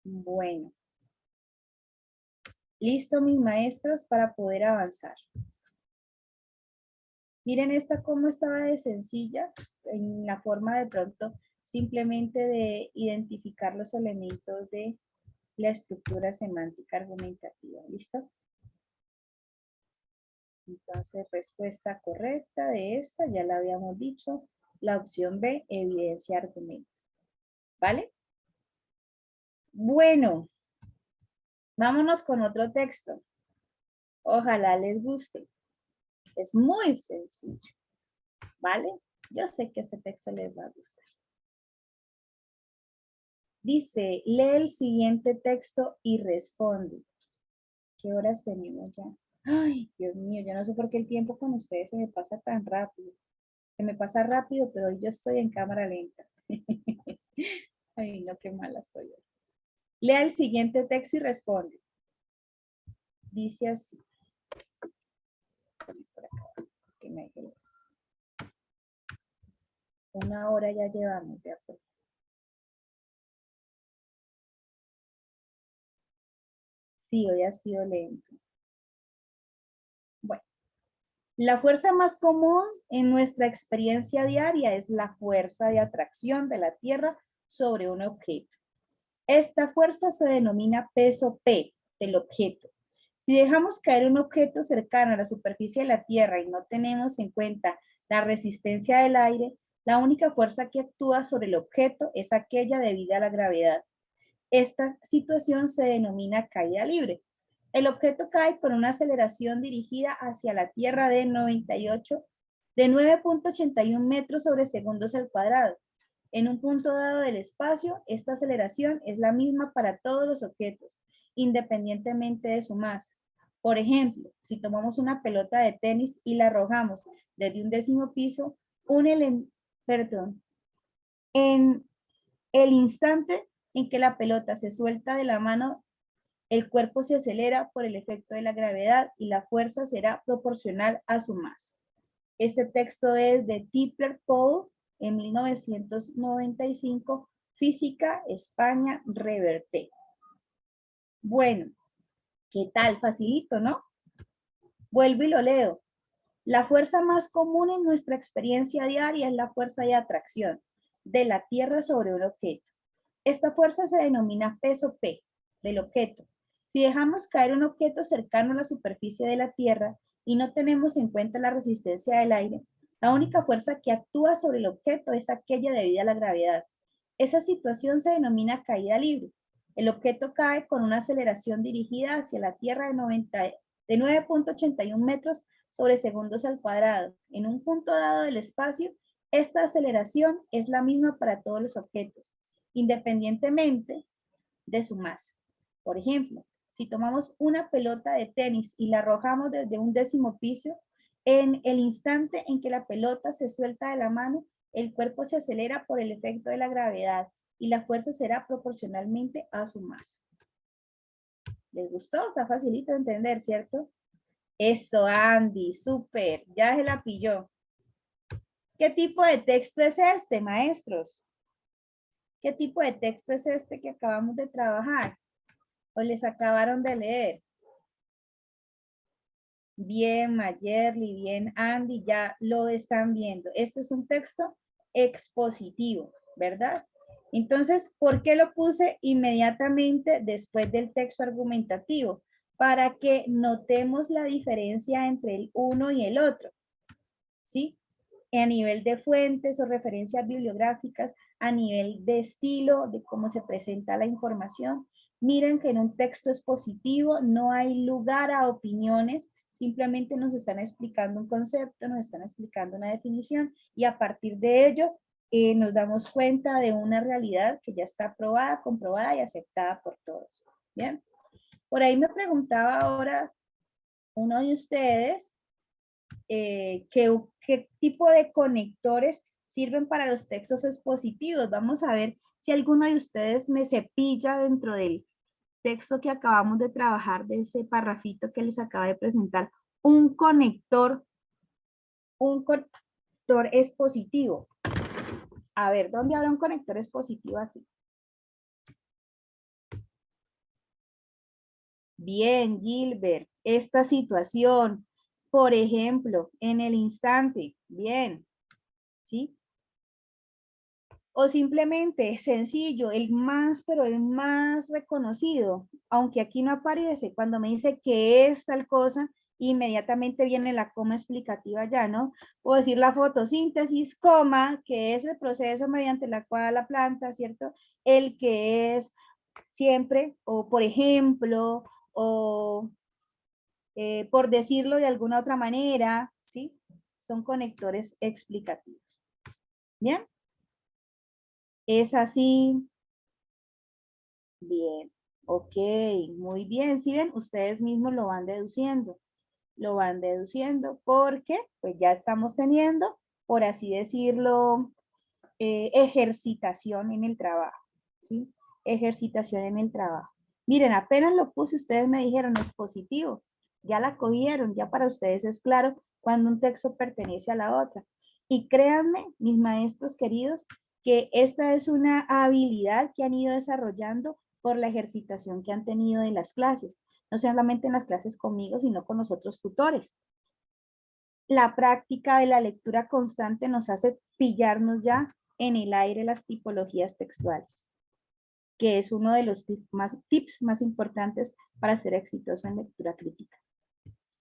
Bueno. Listo, mis maestros, para poder avanzar. Miren esta cómo estaba de sencilla, en la forma de pronto simplemente de identificar los elementos de la estructura semántica argumentativa. ¿Listo? Entonces, respuesta correcta de esta, ya la habíamos dicho, la opción B, evidencia argumento. ¿Vale? Bueno, vámonos con otro texto. Ojalá les guste. Es muy sencillo. ¿Vale? Yo sé que ese texto les va a gustar. Dice, lee el siguiente texto y responde. ¿Qué horas tenemos ya? Ay, Dios mío, yo no sé por qué el tiempo con ustedes se me pasa tan rápido. Se me pasa rápido, pero hoy yo estoy en cámara lenta. Ay, no, qué mala estoy hoy. Lea el siguiente texto y responde. Dice así. Por acá, que me deje. Una hora ya llevamos, ya pues. Sí, hoy ha sido lento. Bueno, la fuerza más común en nuestra experiencia diaria es la fuerza de atracción de la Tierra sobre un objeto. Esta fuerza se denomina peso P del objeto. Si dejamos caer un objeto cercano a la superficie de la Tierra y no tenemos en cuenta la resistencia del aire, la única fuerza que actúa sobre el objeto es aquella debida a la gravedad. Esta situación se denomina caída libre. El objeto cae con una aceleración dirigida hacia la Tierra de 9.81 metros sobre segundos al cuadrado. En un punto dado del espacio, esta aceleración es la misma para todos los objetos, independientemente de su masa. Por ejemplo, si tomamos una pelota de tenis y la arrojamos desde un 10º piso, en el instante en que la pelota se suelta de la mano, el cuerpo se acelera por el efecto de la gravedad y la fuerza será proporcional a su masa. Este texto es de Tipler-Pohl en 1995, Física, España, Reverte. Bueno, ¿qué tal? Facilito, ¿no? Vuelvo y lo leo. La fuerza más común en nuestra experiencia diaria es la fuerza de atracción de la Tierra sobre un objeto. Esta fuerza se denomina peso P del objeto. Si dejamos caer un objeto cercano a la superficie de la Tierra y no tenemos en cuenta la resistencia del aire, la única fuerza que actúa sobre el objeto es aquella debida a la gravedad. Esa situación se denomina caída libre. El objeto cae con una aceleración dirigida hacia la Tierra de 9.81 metros sobre segundos al cuadrado. En un punto dado del espacio, esta aceleración es la misma para todos los objetos, independientemente de su masa. Por ejemplo, si tomamos una pelota de tenis y la arrojamos desde un 10º piso, en el instante en que la pelota se suelta de la mano, el cuerpo se acelera por el efecto de la gravedad y la fuerza será proporcionalmente a su masa. ¿Les gustó? Está facilito de entender, ¿cierto? Eso, Andy, súper, ya se la pilló. ¿Qué tipo de texto es este, maestros? ¿Qué tipo de texto es este que acabamos de trabajar? ¿O les acabaron de leer? Bien, Mayerly, bien, Andy, ya lo están viendo. Esto es un texto expositivo, ¿verdad? Entonces, ¿por qué lo puse inmediatamente después del texto argumentativo? Para que notemos la diferencia entre el uno y el otro, ¿sí? A nivel de fuentes o referencias bibliográficas, a nivel de estilo, de cómo se presenta la información. Miren que en un texto expositivo no hay lugar a opiniones, simplemente nos están explicando un concepto, nos están explicando una definición y a partir de ello nos damos cuenta de una realidad que ya está probada, comprobada y aceptada por todos. ¿Bien? Por ahí me preguntaba ahora uno de ustedes qué tipo de conectores sirven para los textos expositivos. Vamos a ver si alguno de ustedes me cepilla dentro del texto que acabamos de trabajar, de ese parrafito que les acaba de presentar, un conector expositivo. A ver, ¿dónde habrá un conector expositivo aquí? Bien, Gilbert, esta situación, por ejemplo, en el instante, bien, ¿sí? O simplemente sencillo, el más, pero el más reconocido, aunque aquí no aparece, cuando me dice que es tal cosa, inmediatamente viene la coma explicativa ya, ¿no? Puedo decir la fotosíntesis, coma, que es el proceso mediante la cual la planta, ¿cierto? El que es siempre, o por ejemplo, o por decirlo de alguna otra manera, ¿sí? Son conectores explicativos. ¿Bien? ¿Es así? Bien. Ok, muy bien. ¿Sí ven? Ustedes mismos lo van deduciendo. Lo van deduciendo porque pues ya estamos teniendo, por así decirlo, ejercitación en el trabajo. ¿Sí? Ejercitación en el trabajo. Miren, apenas lo puse, ustedes me dijeron es positivo. Ya la cogieron, ya para ustedes es claro cuando un texto pertenece a la otra. Y créanme, mis maestros queridos, que esta es una habilidad que han ido desarrollando por la ejercitación que han tenido en las clases. No solamente en las clases conmigo, sino con los otros tutores. La práctica de la lectura constante nos hace pillarnos ya en el aire las tipologías textuales, que es uno de los tips más importantes para ser exitoso en lectura crítica.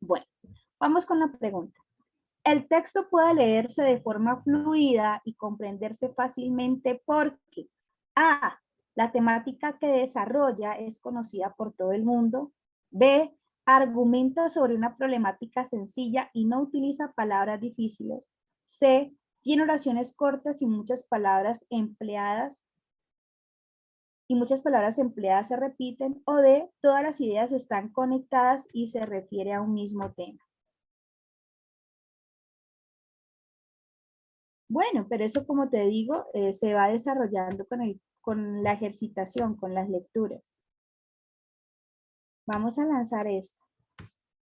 Bueno, vamos con la pregunta. El texto puede leerse de forma fluida y comprenderse fácilmente porque A, la temática que desarrolla es conocida por todo el mundo. B, argumenta sobre una problemática sencilla y no utiliza palabras difíciles. C, tiene oraciones cortas y muchas palabras empleadas se repiten. O D, todas las ideas están conectadas y se refiere a un mismo tema. Bueno, pero eso, como te digo, se va desarrollando con la ejercitación, con las lecturas. Vamos a lanzar esto.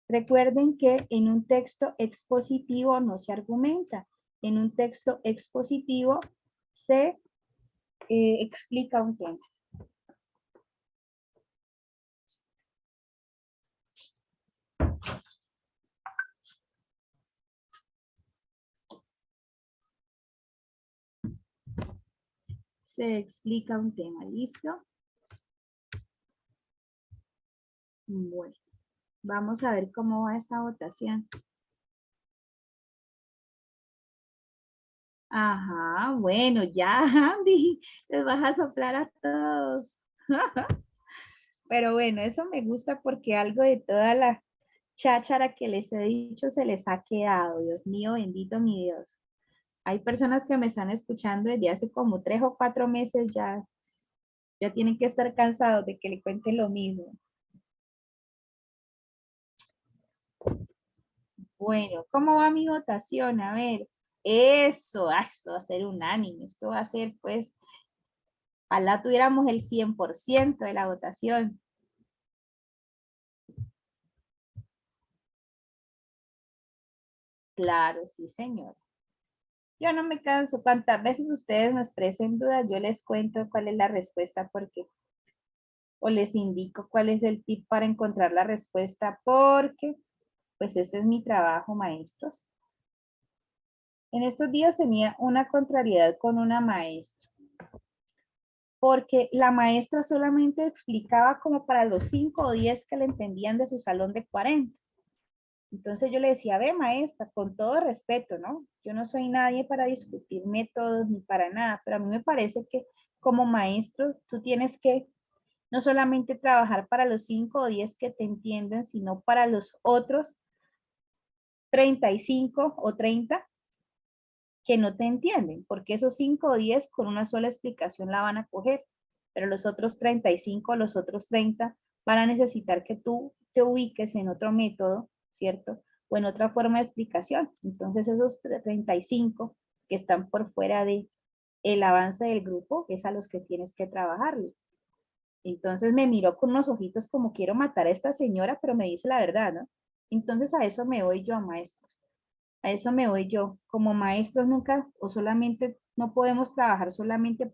Recuerden que en un texto expositivo no se argumenta. En un texto expositivo se explica un tema. Se explica un tema, ¿listo? Bueno, vamos a ver cómo va esa votación. Ajá, bueno, ya, Andy, les vas a soplar a todos. Pero bueno, eso me gusta porque algo de toda la cháchara que les he dicho se les ha quedado. Dios mío, bendito mi Dios. Hay personas que me están escuchando desde hace como 3 o 4 meses ya tienen que estar cansados de que le cuente lo mismo. Bueno, ¿cómo va mi votación? A ver, eso va a ser unánime. Esto va a ser, pues, ojalá tuviéramos el 100% de la votación. Claro, sí, señor. Yo no me canso. Cuantas veces ustedes me expresen dudas, yo les cuento cuál es la respuesta porque, o les indico cuál es el tip para encontrar la respuesta porque, pues ese es mi trabajo, maestros. En estos días tenía una contrariedad con una maestra. porque la maestra solamente explicaba como para los 5 o 10 que le entendían de su salón de 40. Entonces yo le decía, ve maestra, con todo respeto, ¿no? Yo no soy nadie para discutir métodos ni para nada, pero a mí me parece que como maestro tú tienes que no solamente trabajar para los 5 o 10 que te entienden, sino para los otros 35 o 30 que no te entienden, porque esos 5 o 10 con una sola explicación la van a coger, pero los otros 35, los otros 30 van a necesitar que tú te ubiques en otro método, ¿cierto? O en otra forma de explicación. Entonces esos 35 que están por fuera de el avance del grupo es a los que tienes que trabajarlo. Entonces me miró con unos ojitos como quiero matar a esta señora, pero me dice la verdad, ¿no? Entonces a eso me voy yo, maestros. A eso me voy yo. Como maestros nunca o solamente no podemos trabajar solamente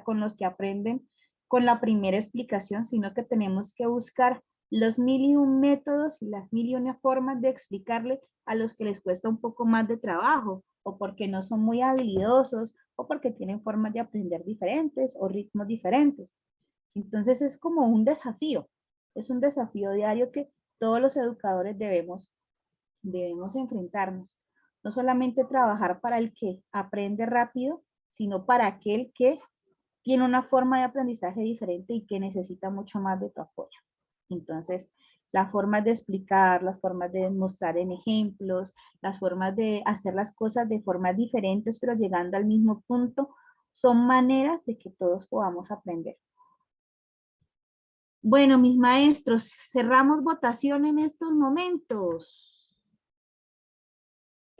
con los que aprenden con la primera explicación, sino que tenemos que buscar los 1001 métodos y las 1001 formas de explicarle a los que les cuesta un poco más de trabajo o porque no son muy habilidosos o porque tienen formas de aprender diferentes o ritmos diferentes. Entonces es como un desafío, es un desafío diario que todos los educadores debemos enfrentarnos. No solamente trabajar para el que aprende rápido, sino para aquel que tiene una forma de aprendizaje diferente y que necesita mucho más de tu apoyo. Entonces, las formas de explicar, las formas de mostrar en ejemplos, las formas de hacer las cosas de formas diferentes, pero llegando al mismo punto, son maneras de que todos podamos aprender. Bueno, mis maestros, cerramos votación en estos momentos.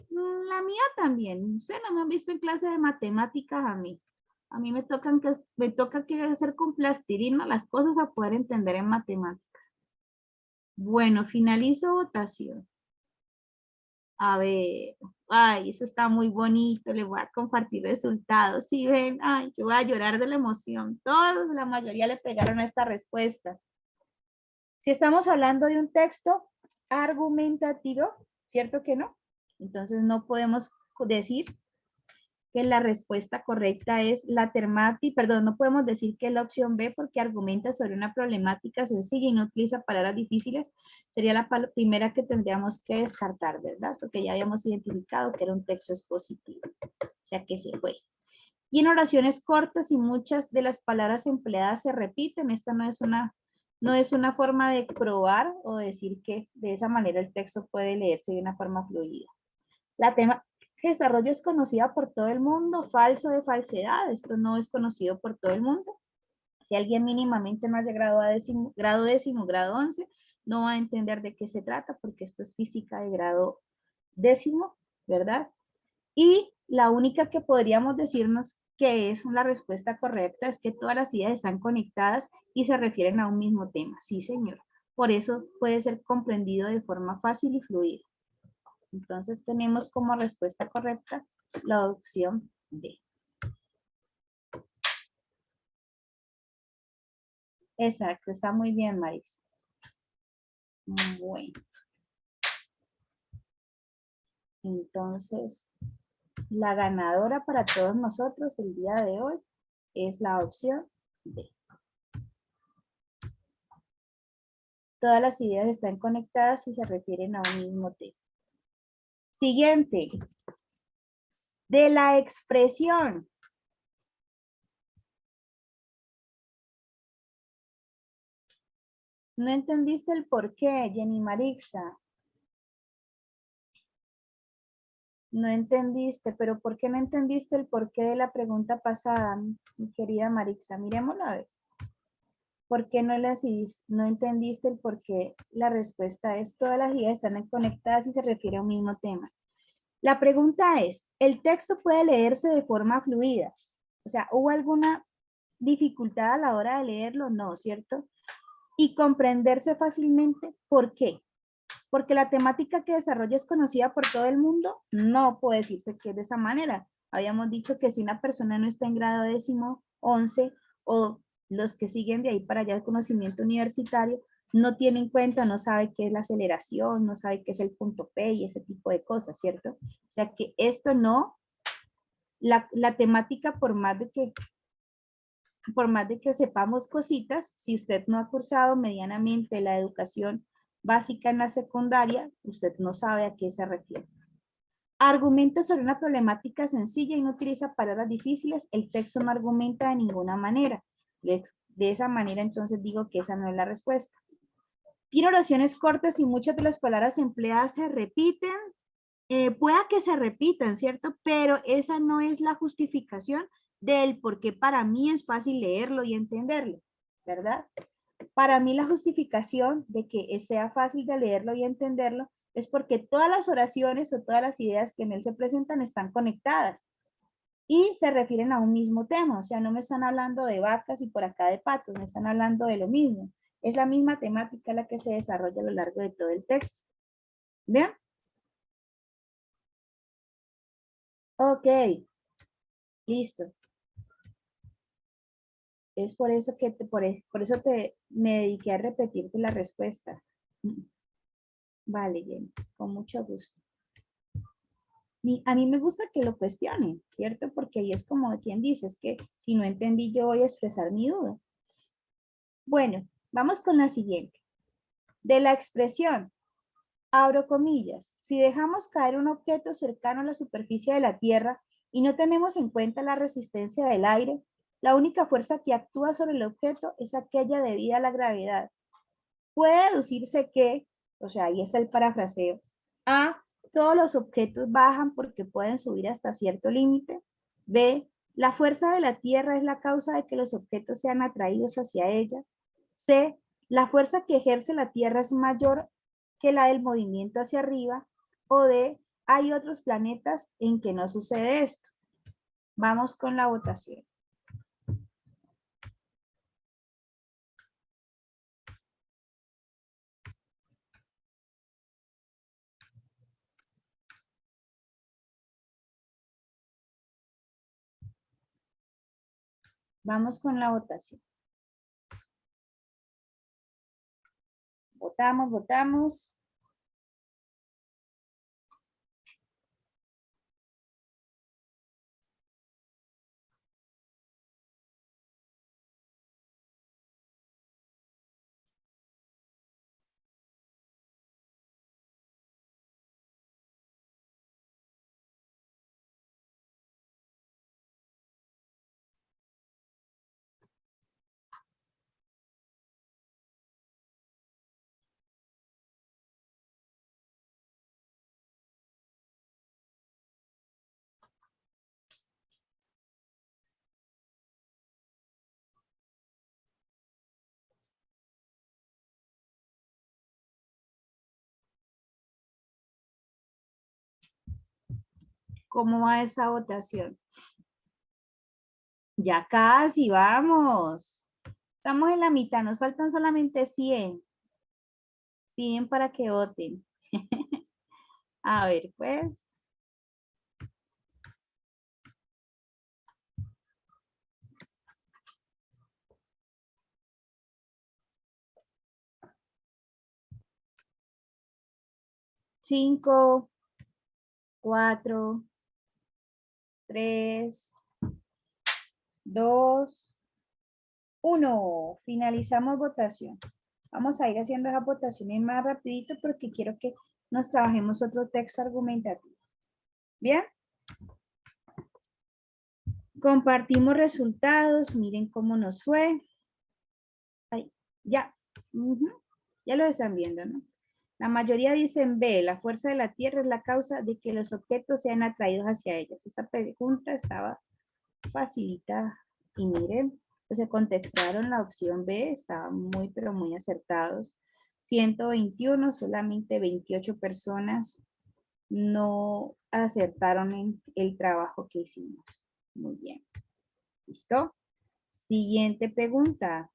La mía también. Ustedes no me han visto en clase de matemáticas a mí. A mí me toca que hacer con plastilina las cosas para poder entender en matemáticas. Bueno, finalizo votación. A ver. Ay, eso está muy bonito. Les voy a compartir resultados. ¿Sí ven? Ay, yo voy a llorar de la emoción. Todos, la mayoría le pegaron a esta respuesta. Si estamos hablando de un texto argumentativo, ¿cierto que no? Entonces no podemos decir que la respuesta correcta es la temática, perdón, no podemos decir que la opción B porque argumenta sobre una problemática sencilla y no utiliza palabras difíciles, sería la primera que tendríamos que descartar, ¿verdad? Porque ya habíamos identificado que era un texto expositivo, o sea que se fue. Y en oraciones cortas y muchas de las palabras empleadas se repiten, esta no es una forma de probar o decir que de esa manera el texto puede leerse de una forma fluida. La tema que desarrollo es conocida por todo el mundo, falso de falsedad, esto no es conocido por todo el mundo. Si alguien mínimamente no ha llegado a grado décimo, grado 11, no va a entender de qué se trata porque esto es física de grado décimo, ¿verdad? Y la única que podríamos decirnos que es la respuesta correcta es que todas las ideas están conectadas y se refieren a un mismo tema. Sí, señor. Por eso puede ser comprendido de forma fácil y fluida. Entonces tenemos como respuesta correcta la opción D. Exacto, está muy bien, Marisa. Bueno. Entonces, la ganadora para todos nosotros el día de hoy es la opción D. Todas las ideas están conectadas y se refieren a un mismo tema. Siguiente. De la expresión. No entendiste el por qué, Jenny Marixa. No entendiste, pero ¿por qué no entendiste el porqué de la pregunta pasada, mi querida Marixa? Miremoslo a ver. ¿Por qué no entendiste el por qué? La respuesta es todas las ideas están conectadas y se refiere a un mismo tema. La pregunta es, ¿el texto puede leerse de forma fluida? O sea, ¿hubo alguna dificultad a la hora de leerlo? No, ¿cierto? Y comprenderse fácilmente, ¿por qué? Porque la temática que desarrolla es conocida por todo el mundo, no puede decirse que es de esa manera. Habíamos dicho que si una persona no está en grado décimo, 11 o los que siguen de ahí para allá el conocimiento universitario, no tiene en cuenta, no sabe qué es la aceleración, no sabe qué es el punto P y ese tipo de cosas, ¿cierto? O sea que esto no, la temática por más de que por más de que sepamos cositas, si usted no ha cursado medianamente la educación básica en la secundaria, usted no sabe a qué se refiere. Argumenta sobre una problemática sencilla y no utiliza palabras difíciles. El texto no argumenta de ninguna manera. De esa manera, entonces digo que esa no es la respuesta. Tiene oraciones cortas y muchas de las palabras empleadas se repiten. Pueda que se repitan, ¿cierto? Pero esa no es la justificación del por qué para mí es fácil leerlo y entenderlo, ¿verdad? Para mí la justificación de que sea fácil de leerlo y entenderlo es porque todas las oraciones o todas las ideas que en él se presentan están conectadas y se refieren a un mismo tema. O sea, no me están hablando de vacas y por acá de patos, me están hablando de lo mismo. Es la misma temática la que se desarrolla a lo largo de todo el texto. ¿Bien? Ok, listo. Es por eso que me dediqué a repetirte la respuesta. Vale, Jenny, con mucho gusto. A mí me gusta que lo cuestionen, ¿cierto? Porque ahí es como quien dice, es que si no entendí yo voy a expresar mi duda. Bueno, vamos con la siguiente. De la expresión, abro comillas, si dejamos caer un objeto cercano a la superficie de la Tierra y no tenemos en cuenta la resistencia del aire, la única fuerza que actúa sobre el objeto es aquella debida a la gravedad. Puede deducirse que, o sea, ahí está el parafraseo, A, todos los objetos bajan porque pueden subir hasta cierto límite. B, la fuerza de la Tierra es la causa de que los objetos sean atraídos hacia ella. C, la fuerza que ejerce la Tierra es mayor que la del movimiento hacia arriba. O D, hay otros planetas en que no sucede esto. Vamos con la votación. Vamos con la votación. Votamos, votamos. ¿Cómo va esa votación? Ya casi, vamos. Estamos en la mitad, nos faltan solamente 100. 100 para que voten. A ver, pues. Cinco, 4, 3, 2, 1. Finalizamos votación. Vamos a ir haciendo esas votaciones más rapidito porque quiero que nos trabajemos otro texto argumentativo. ¿Bien? Compartimos resultados. Miren cómo nos fue. Ahí, ya. Ya lo están viendo, ¿no? La mayoría dicen B, la fuerza de la Tierra es la causa de que los objetos sean atraídos hacia ellas. Esta pregunta estaba facilita y miren, pues se contestaron la opción B, estaban muy pero muy acertados. 121, solamente 28 personas no acertaron en el trabajo que hicimos. Muy bien. ¿Listo? Siguiente pregunta.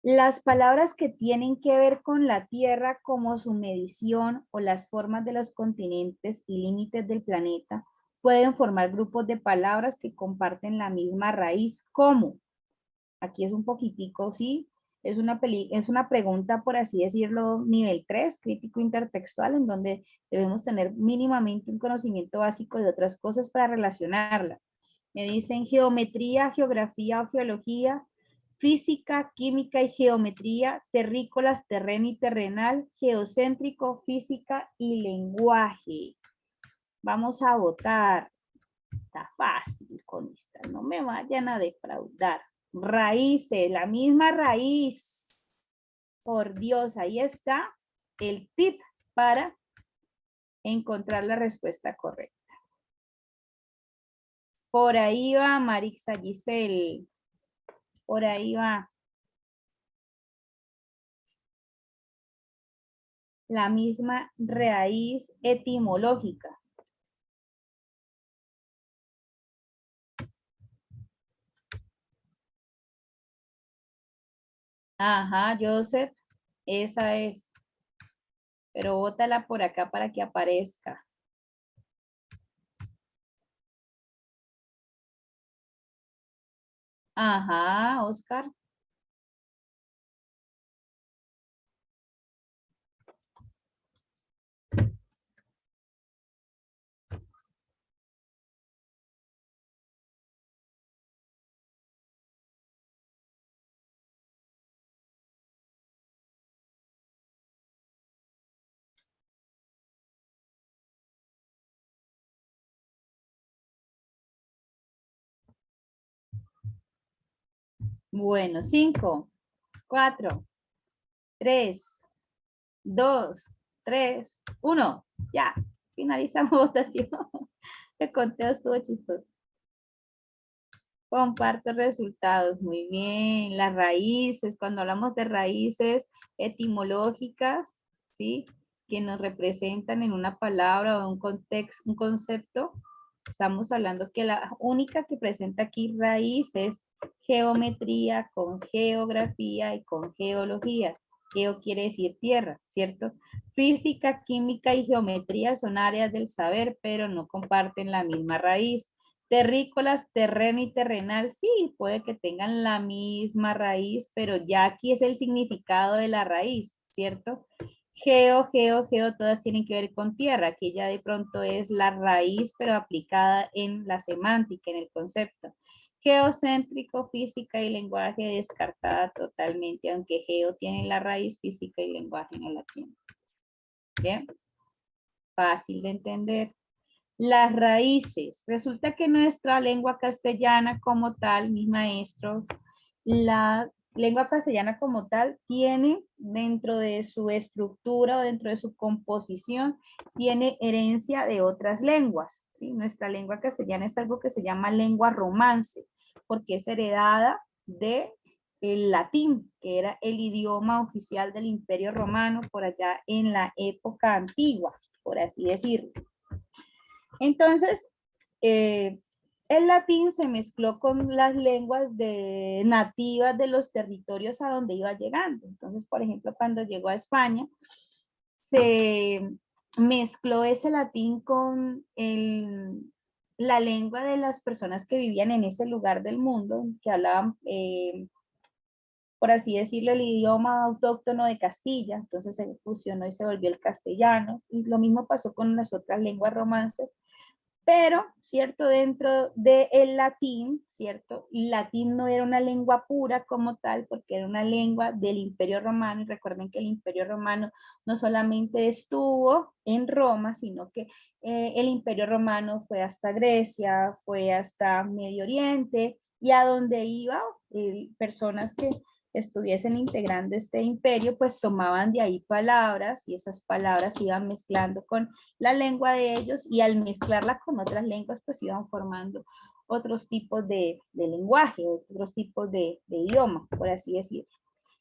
Las palabras que tienen que ver con la Tierra como su medición o las formas de los continentes y límites del planeta pueden formar grupos de palabras que comparten la misma raíz. ¿Cómo? Aquí es un poquitico, sí. Es una pregunta, por así decirlo, nivel 3, crítico intertextual, en donde debemos tener mínimamente un conocimiento básico de otras cosas para relacionarla. Me dicen geometría, geografía o geología, física, química y geometría, terrícolas, terreno y terrenal, geocéntrico, física y lenguaje. Vamos a votar. Está fácil con esta, no me vayan a defraudar. Raíces, la misma raíz. Por Dios, ahí está el tip para encontrar la respuesta correcta. Por ahí va Marixa Giselle. Por ahí va. La misma raíz etimológica. Ajá, Joseph, esa es. Pero bótala por acá para que aparezca. Ajá, Oscar. Bueno, 5, 4, 3, 2, 3, 1. Ya, finalizamos votación. El conteo estuvo chistoso. Comparto resultados. Muy bien. Las raíces, cuando hablamos de raíces etimológicas, ¿sí? Que nos representan en una palabra o un contexto, un concepto, estamos hablando que la única que presenta aquí raíz es geometría con geografía y con geología. Geo quiere decir tierra, ¿cierto? Física, química y geometría son áreas del saber, pero no comparten la misma raíz. Terrícolas, terreno y terrenal, sí, puede que tengan la misma raíz, pero ya aquí es el significado de la raíz, ¿cierto? Geo, todas tienen que ver con tierra, que ya de pronto es la raíz, pero aplicada en la semántica, en el concepto. Geocéntrico, física y lenguaje descartada totalmente, aunque geo tiene la raíz, física y lenguaje no la tiene. Bien, fácil de entender. Las raíces. Resulta que nuestra lengua castellana como tal, mis maestros, la lengua castellana como tal tiene dentro de su estructura o dentro de su composición, tiene herencia de otras lenguas. ¿Sí? Nuestra lengua castellana es algo que se llama lengua romance, porque es heredada de el latín, que era el idioma oficial del Imperio Romano por allá en la época antigua, por así decirlo. Entonces, el latín se mezcló con las lenguas nativas de los territorios a donde iba llegando. Entonces, por ejemplo, cuando llegó a España, se mezcló ese latín con la lengua de las personas que vivían en ese lugar del mundo, que hablaban, por así decirlo, el idioma autóctono de Castilla. Entonces se fusionó y se volvió el castellano. Y lo mismo pasó con las otras lenguas romances. Pero, ¿cierto? Dentro del latín, ¿cierto? El latín no era una lengua pura como tal, porque era una lengua del Imperio Romano, y recuerden que el Imperio Romano no solamente estuvo en Roma, sino que el Imperio Romano fue hasta Grecia, fue hasta Medio Oriente, y a donde iba personas que estuviesen integrando este imperio, pues tomaban de ahí palabras, y esas palabras iban mezclando con la lengua de ellos, y al mezclarla con otras lenguas, pues iban formando otros tipos de lenguaje, otros tipos de idioma, por así decirlo.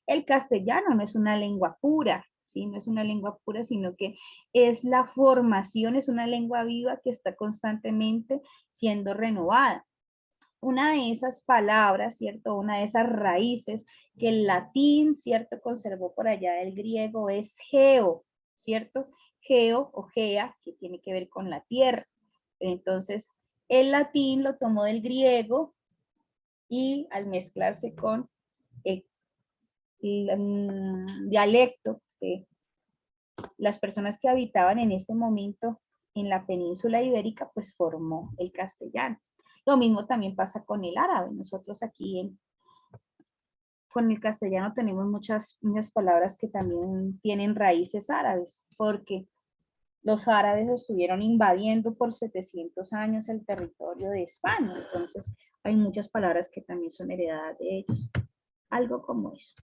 El castellano no es una lengua pura, ¿sí? No es una lengua pura, sino que es la formación, es una lengua viva que está constantemente siendo renovada. Una de esas palabras, ¿cierto? Una de esas raíces que el latín, ¿cierto? Conservó por allá del griego es geo, ¿cierto? Geo o gea, que tiene que ver con la tierra. Entonces, el latín lo tomó del griego y al mezclarse con el dialecto de las personas que habitaban en ese momento en la península ibérica, pues formó el castellano. Lo mismo también pasa con el árabe. Nosotros aquí con el castellano tenemos muchas palabras que también tienen raíces árabes, porque los árabes estuvieron invadiendo por 700 años el territorio de España. Entonces, hay muchas palabras que también son heredadas de ellos. Algo como eso.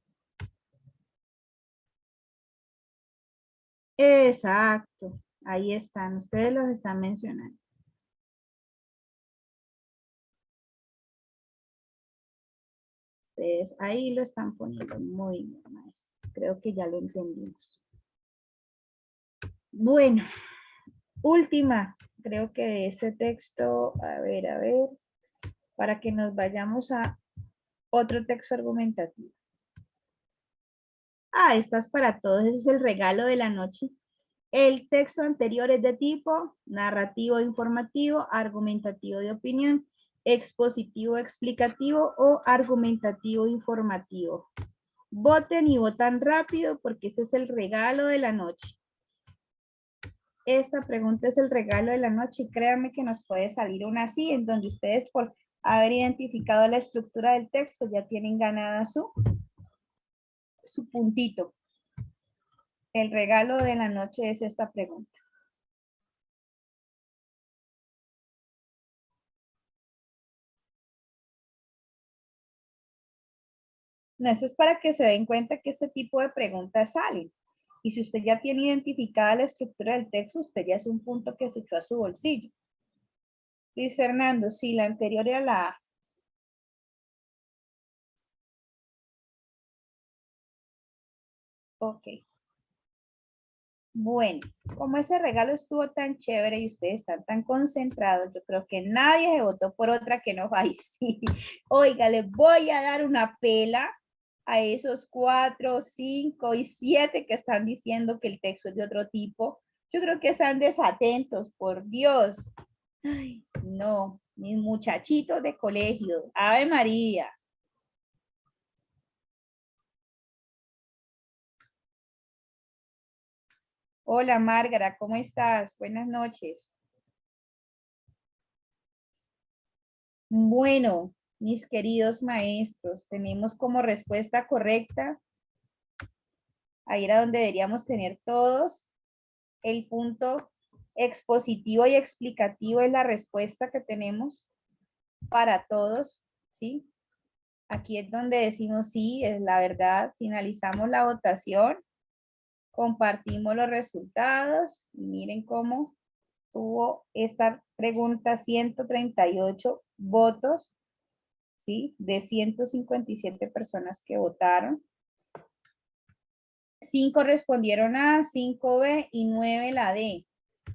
Exacto. Ahí están. Ustedes los están mencionando. Ustedes ahí lo están poniendo muy bien, maestro. Creo que ya lo entendimos. Bueno, última. Creo que de este texto, a ver, para que nos vayamos a otro texto argumentativo. Ah, esta es para todos, ese es el regalo de la noche. El texto anterior es de tipo narrativo informativo, argumentativo de opinión, expositivo explicativo o argumentativo informativo. Voten y votan rápido porque ese es el regalo de la noche. Esta pregunta es el regalo de la noche y créanme que nos puede salir una así, en donde ustedes por haber identificado la estructura del texto ya tienen ganada su puntito. El regalo de la noche es esta pregunta. No, eso es para que se den cuenta que este tipo de preguntas salen. Y si usted ya tiene identificada la estructura del texto, usted ya es un punto que se echó a su bolsillo. Luis Fernando, sí, la anterior era la A. Ok. Bueno, como ese regalo estuvo tan chévere y ustedes están tan concentrados, yo creo que nadie se votó por otra que no va a decir. Oiga, les voy a dar una pela a esos 4, 5 y 7 que están diciendo que el texto es de otro tipo. Yo creo que están desatentos, por Dios. Ay, no, mis muchachitos de colegio. Ave María. Hola, Márgara, ¿cómo estás? Buenas noches. Bueno, mis queridos maestros, tenemos como respuesta correcta, ahí era donde deberíamos tener todos, el punto expositivo y explicativo es la respuesta que tenemos para todos, ¿sí? Aquí es donde decimos sí, es la verdad, finalizamos la votación, compartimos los resultados y miren cómo tuvo esta pregunta 138 votos, ¿sí? De 157 personas que votaron. 5 respondieron A, 5 B y 9 la D.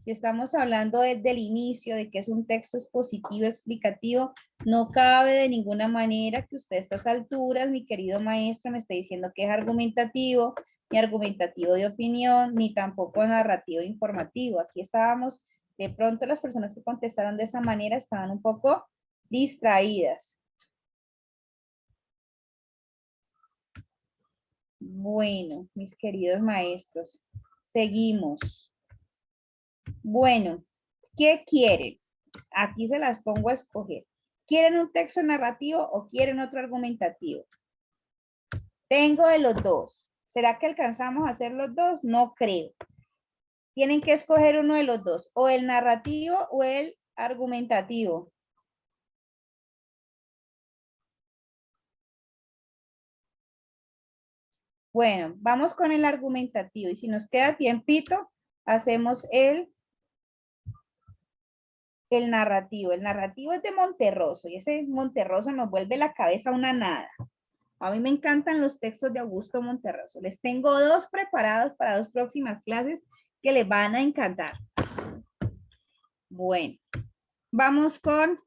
Si estamos hablando desde el inicio de que es un texto expositivo explicativo, no cabe de ninguna manera que usted a estas alturas, mi querido maestro, me esté diciendo que es argumentativo, ni argumentativo de opinión, ni tampoco narrativo informativo. Aquí estábamos, de pronto las personas que contestaron de esa manera estaban un poco distraídas. Bueno, mis queridos maestros, seguimos. Bueno, ¿qué quieren? Aquí se las pongo a escoger. ¿Quieren un texto narrativo o quieren otro argumentativo? Tengo de los dos. ¿Será que alcanzamos a hacer los dos? No creo. Tienen que escoger uno de los dos, o el narrativo o el argumentativo. Bueno, vamos con el argumentativo y si nos queda tiempito, hacemos el narrativo. El narrativo es de Monterroso y ese Monterroso nos vuelve la cabeza una nada. A mí me encantan los textos de Augusto Monterroso. Les tengo 2 preparados para 2 próximas clases que les van a encantar. Bueno, vamos con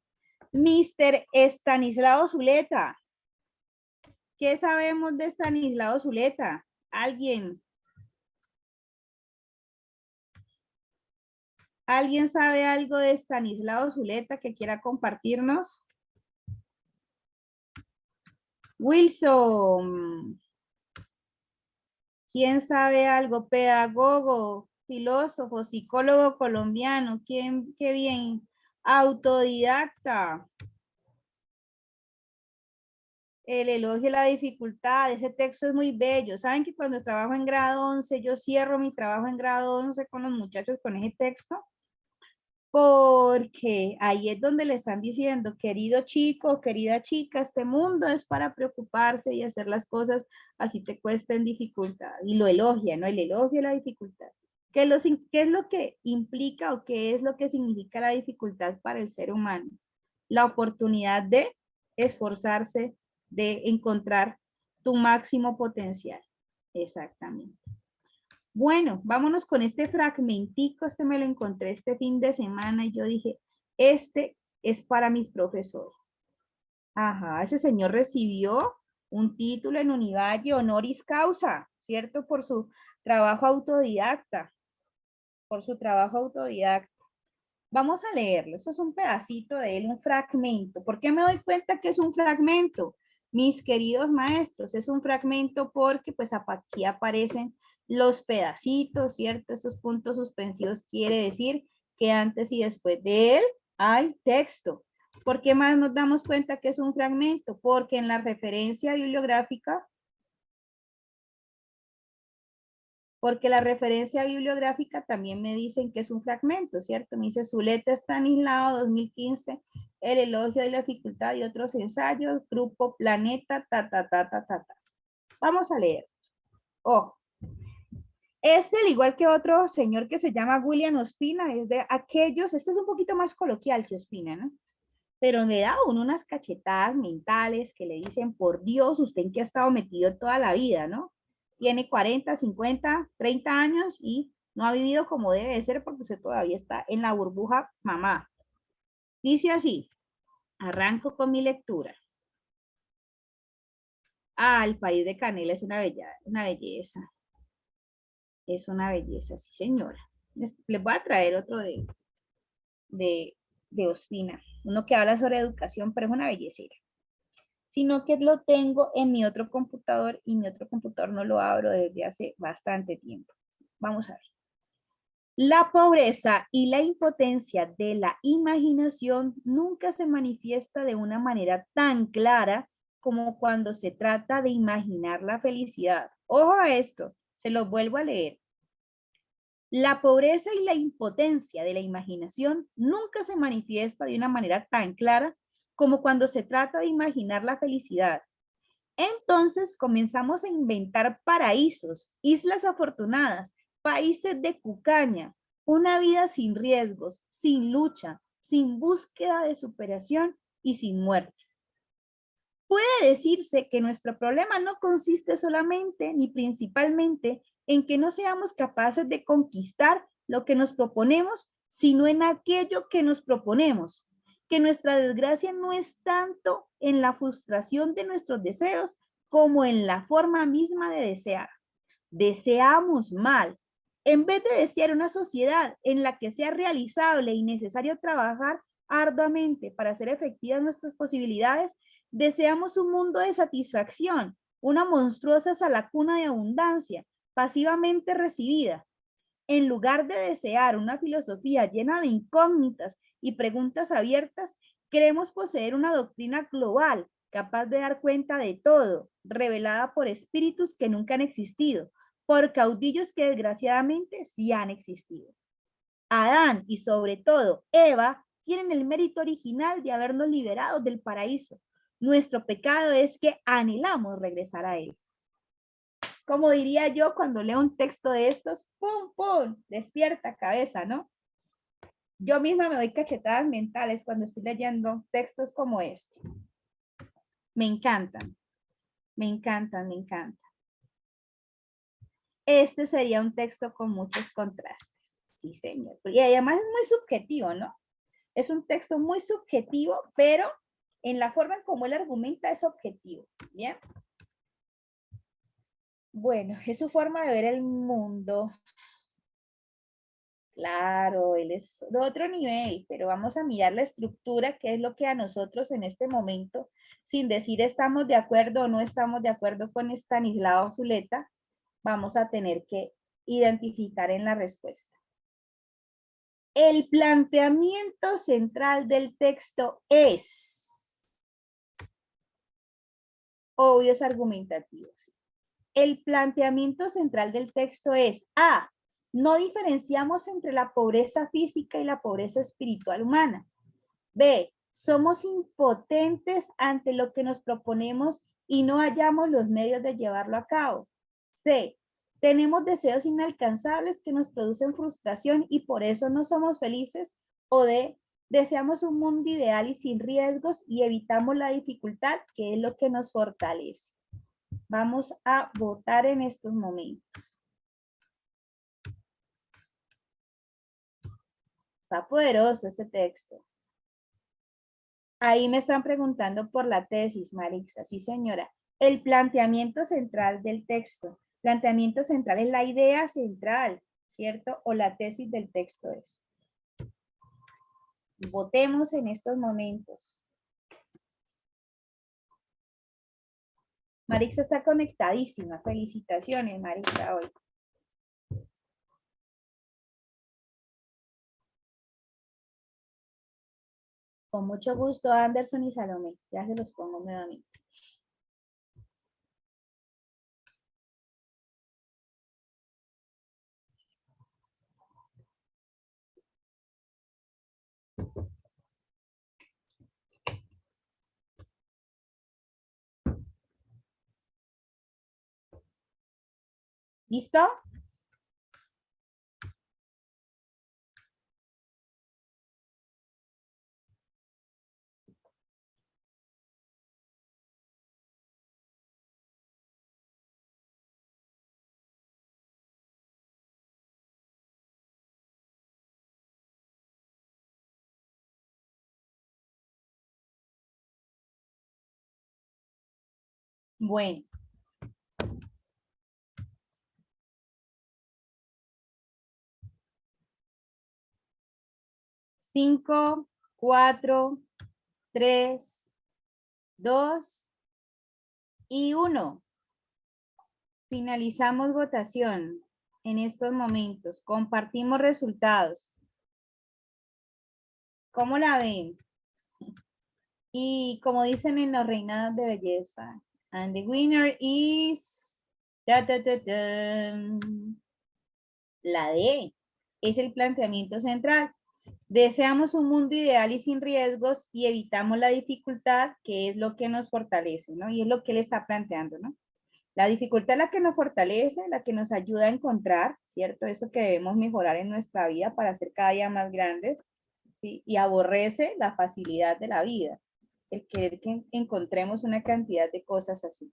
Mr. Estanislao Zuleta. ¿Qué sabemos de Estanislao Zuleta? ¿Alguien? ¿Alguien sabe algo de Estanislao Zuleta que quiera compartirnos? Wilson. ¿Quién sabe algo? Pedagogo, filósofo, psicólogo colombiano. ¿Quién? Qué bien. Autodidacta. El elogio de la dificultad, ese texto es muy bello. Saben que cuando trabajo en grado 11, yo cierro mi trabajo en grado 11 con los muchachos con ese texto, porque ahí es donde le están diciendo, querido chico, querida chica, este mundo es para preocuparse y hacer las cosas así te cuesten dificultad. Y lo elogia, ¿no? El elogio de la dificultad. ¿Qué es lo que implica o qué es lo que significa la dificultad para el ser humano? La oportunidad de esforzarse, de encontrar tu máximo potencial. Exactamente. Bueno, vámonos con este fragmentico. Este me lo encontré este fin de semana y yo dije, este es para mis profesores. Ajá, ese señor recibió un título en Univalle honoris causa, ¿cierto? Por su trabajo autodidacta. Por su trabajo autodidacta. Vamos a leerlo. Eso es un pedacito de él, un fragmento. ¿Por qué me doy cuenta que es un fragmento? Mis queridos maestros, es un fragmento porque pues aquí aparecen los pedacitos, ¿cierto? Esos puntos suspensivos quiere decir que antes y después de él hay texto. ¿Por qué más nos damos cuenta que es un fragmento? Porque en la referencia bibliográfica también me dicen que es un fragmento, ¿cierto? Me dice Zuleta Estanislao, 2015, El elogio de la dificultad y otros ensayos, Grupo Planeta, ta. Vamos a leer. Oh, al igual que otro señor que se llama William Ospina, es de aquellos, este es un poquito más coloquial que Ospina, ¿no? Pero le da uno unas cachetadas mentales que le dicen, por Dios, usted en qué ha estado metido toda la vida, ¿no? Tiene 40, 50, 30 años y no ha vivido como debe de ser porque usted todavía está en la burbuja mamá. Dice así, arranco con mi lectura. El país de Canela es una belleza. Es una belleza, sí señora. Les voy a traer otro de Ospina, uno que habla sobre educación, pero es una bellecera. Sino que lo tengo en mi otro computador y mi otro computador no lo abro desde hace bastante tiempo. Vamos a ver. La pobreza y la impotencia de la imaginación nunca se manifiesta de una manera tan clara como cuando se trata de imaginar la felicidad. Ojo a esto, se lo vuelvo a leer. La pobreza y la impotencia de la imaginación nunca se manifiesta de una manera tan clara como cuando se trata de imaginar la felicidad. Entonces comenzamos a inventar paraísos, islas afortunadas, países de cucaña, una vida sin riesgos, sin lucha, sin búsqueda de superación y sin muerte. Puede decirse que nuestro problema no consiste solamente ni principalmente en que no seamos capaces de conquistar lo que nos proponemos, sino en aquello que nos proponemos, que nuestra desgracia no es tanto en la frustración de nuestros deseos como en la forma misma de desear. Deseamos mal. En vez de desear una sociedad en la que sea realizable y necesario trabajar arduamente para hacer efectivas nuestras posibilidades, deseamos un mundo de satisfacción, una monstruosa salacuna de abundancia, pasivamente recibida. En lugar de desear una filosofía llena de incógnitas y preguntas abiertas, queremos poseer una doctrina global, capaz de dar cuenta de todo, revelada por espíritus que nunca han existido, por caudillos que desgraciadamente sí han existido. Adán y sobre todo Eva tienen el mérito original de habernos liberado del paraíso. Nuestro pecado es que anhelamos regresar a él. Como diría yo cuando leo un texto de estos, ¡pum, pum! Despierta cabeza, ¿no? Yo misma me doy cachetadas mentales cuando estoy leyendo textos como este. Me encantan, me encantan, me encantan. Este sería un texto con muchos contrastes. Sí, señor. Y además es muy subjetivo, ¿no? Es un texto muy subjetivo, pero en la forma en cómo él argumenta es objetivo. ¿Bien? Bueno, es su forma de ver el mundo. Claro, él es de otro nivel, pero vamos a mirar la estructura, que es lo que a nosotros en este momento, sin decir estamos de acuerdo o no estamos de acuerdo con Estanislao Zuleta, vamos a tener que identificar en la respuesta. El planteamiento central del texto es obvios argumentativos. El planteamiento central del texto es A. No diferenciamos entre la pobreza física y la pobreza espiritual humana. B. Somos impotentes ante lo que nos proponemos y no hallamos los medios de llevarlo a cabo. C. Tenemos deseos inalcanzables que nos producen frustración y por eso no somos felices. O D. Deseamos un mundo ideal y sin riesgos y evitamos la dificultad, que es lo que nos fortalece. Vamos a votar en estos momentos. Está poderoso este texto. Ahí me están preguntando por la tesis, Marixa. Sí, señora. El planteamiento central del texto. Planteamiento central es la idea central, ¿cierto? O la tesis del texto es. Votemos en estos momentos. Marixa está conectadísima. Felicitaciones, Marixa, hoy. Con mucho gusto, Anderson y Salomé. Ya se los pongo nuevamente. ¿Listo? Bueno. Cinco, 4, 3, 2 y 1. Finalizamos votación en estos momentos. Compartimos resultados. ¿Cómo la ven? Y como dicen en los reinados de belleza, and the winner is ta, ta, ta, ta, la D. Es el planteamiento central. Deseamos un mundo ideal y sin riesgos y evitamos la dificultad, que es lo que nos fortalece, ¿no? Y es lo que él está planteando, ¿no? La dificultad es la que nos fortalece, la que nos ayuda a encontrar, ¿cierto? Eso que debemos mejorar en nuestra vida para ser cada día más grandes, ¿sí? Y aborrece la facilidad de la vida, el querer que encontremos una cantidad de cosas así.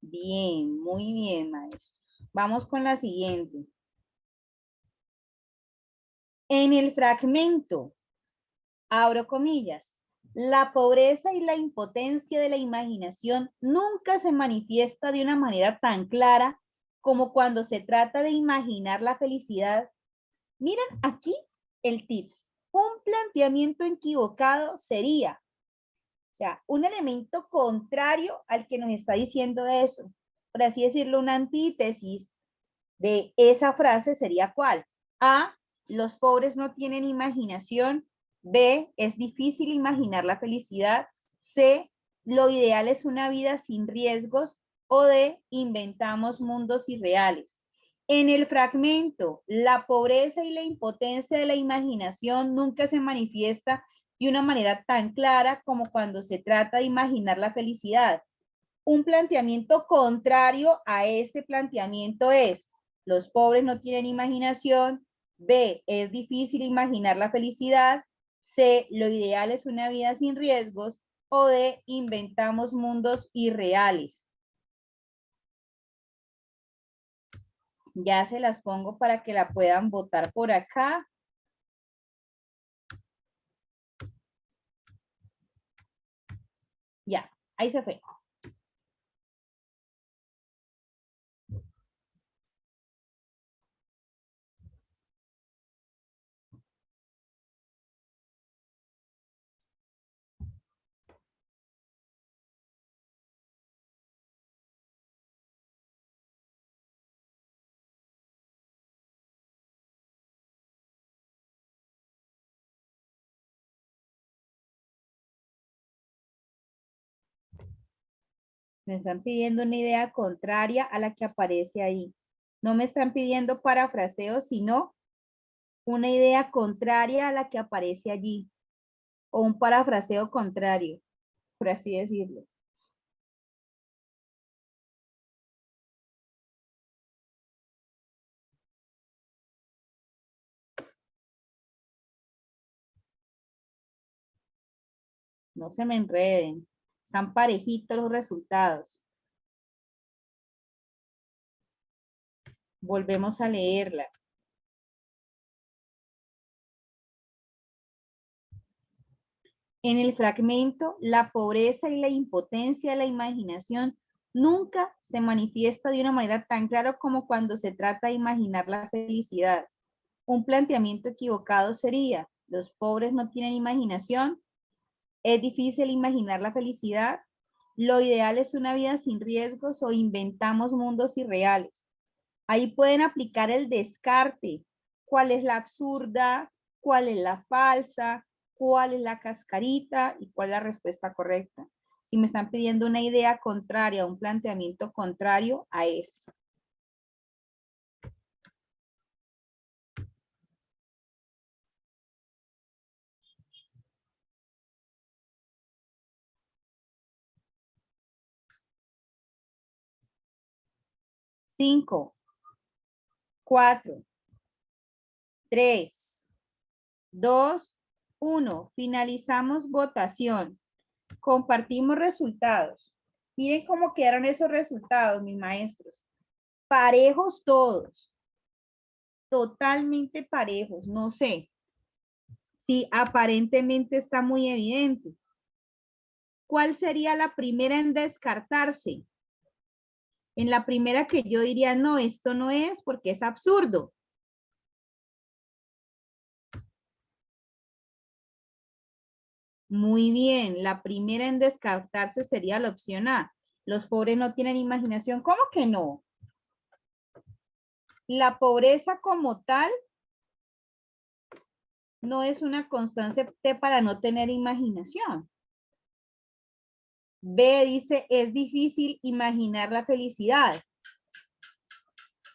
Bien, muy bien, maestros. Vamos con la siguiente. En el fragmento, abro comillas, la pobreza y la impotencia de la imaginación nunca se manifiesta de una manera tan clara como cuando se trata de imaginar la felicidad. Miren aquí el tip. Un planteamiento equivocado sería, o sea, un elemento contrario al que nos está diciendo eso. Por así decirlo, una antítesis de esa frase sería ¿cuál? A, los pobres no tienen imaginación. B, es difícil imaginar la felicidad. C, lo ideal es una vida sin riesgos. O D, inventamos mundos irreales. En el fragmento, la pobreza y la impotencia de la imaginación nunca se manifiesta de una manera tan clara como cuando se trata de imaginar la felicidad. Un planteamiento contrario a ese planteamiento es: los pobres no tienen imaginación. B, es difícil imaginar la felicidad. C, lo ideal es una vida sin riesgos. O D, inventamos mundos irreales. Ya se las pongo para que la puedan votar por acá. Ya, ahí se fue. Me están pidiendo una idea contraria a la que aparece ahí. No me están pidiendo parafraseo, sino una idea contraria a la que aparece allí. O un parafraseo contrario, por así decirlo. No se me enreden. Están parejitos los resultados. Volvemos a leerla. En el fragmento, la pobreza y la impotencia de la imaginación nunca se manifiesta de una manera tan clara como cuando se trata de imaginar la felicidad. Un planteamiento equivocado sería: los pobres no tienen imaginación, es difícil imaginar la felicidad, lo ideal es una vida sin riesgos o inventamos mundos irreales. Ahí pueden aplicar el descarte. ¿Cuál es la absurda? ¿Cuál es la falsa? ¿Cuál es la cascarita? ¿Y cuál es la respuesta correcta? Si me están pidiendo una idea contraria, un planteamiento contrario a eso. Cinco, 4, 3, 2, 1. Finalizamos votación. Compartimos resultados. Miren cómo quedaron esos resultados, mis maestros. Parejos todos. Totalmente parejos. No sé si aparentemente está muy evidente. ¿Cuál sería la primera en descartarse? En la primera que yo diría, no, esto no es porque es absurdo. Muy bien, la primera en descartarse sería la opción A. Los pobres no tienen imaginación. ¿Cómo que no? La pobreza como tal no es una constante para no tener imaginación. B dice, es difícil imaginar la felicidad.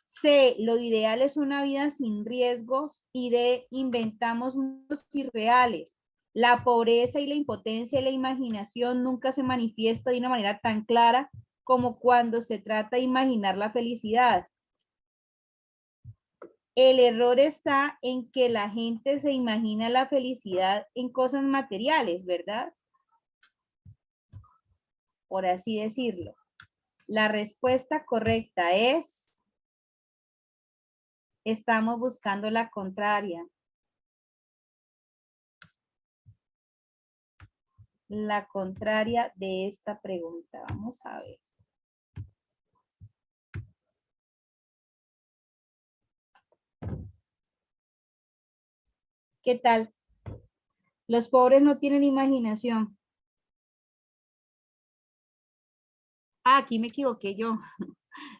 C, lo ideal es una vida sin riesgos. Y D, inventamos mundos irreales. La pobreza y la impotencia de la imaginación nunca se manifiesta de una manera tan clara como cuando se trata de imaginar la felicidad. El error está en que la gente se imagina la felicidad en cosas materiales, ¿verdad? Por así decirlo. La respuesta correcta es, estamos buscando la contraria. La contraria de esta pregunta. Vamos a ver. ¿Qué tal? Los pobres no tienen imaginación. Ah, aquí me equivoqué yo.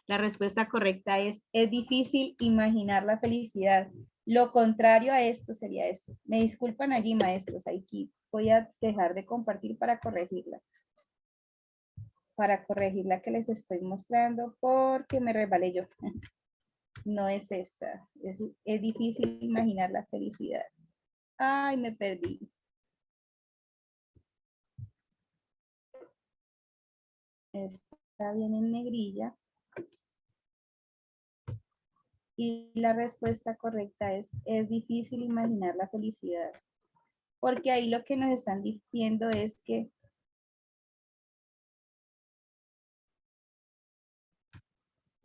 La respuesta correcta es difícil imaginar la felicidad. Lo contrario a esto sería esto. Me disculpan allí, maestros. Aquí voy a dejar de compartir para corregirla. Para corregir la que les estoy mostrando porque me resbalé yo. No es esta. Es difícil imaginar la felicidad. Ay, me perdí. Está bien en negrilla. Y la respuesta correcta es difícil imaginar la felicidad. Porque ahí lo que nos están diciendo es que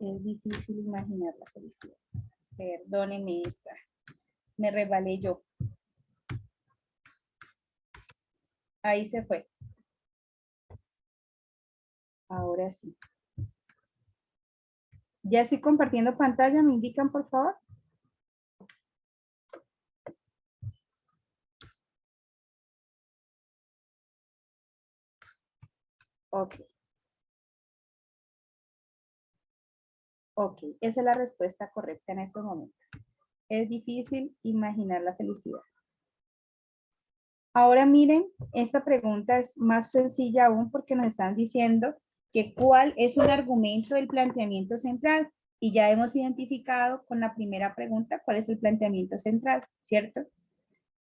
es difícil imaginar la felicidad. Perdóneme esta. Me resbalé yo. Ahí se fue. Ahora sí. Ya estoy compartiendo pantalla. ¿Me indican, por favor? Ok. Ok, esa es la respuesta correcta en estos momentos. Es difícil imaginar la felicidad. Ahora miren, esta pregunta es más sencilla aún porque nos están diciendo que cuál es un argumento del planteamiento central. Y ya hemos identificado con la primera pregunta cuál es el planteamiento central, ¿cierto?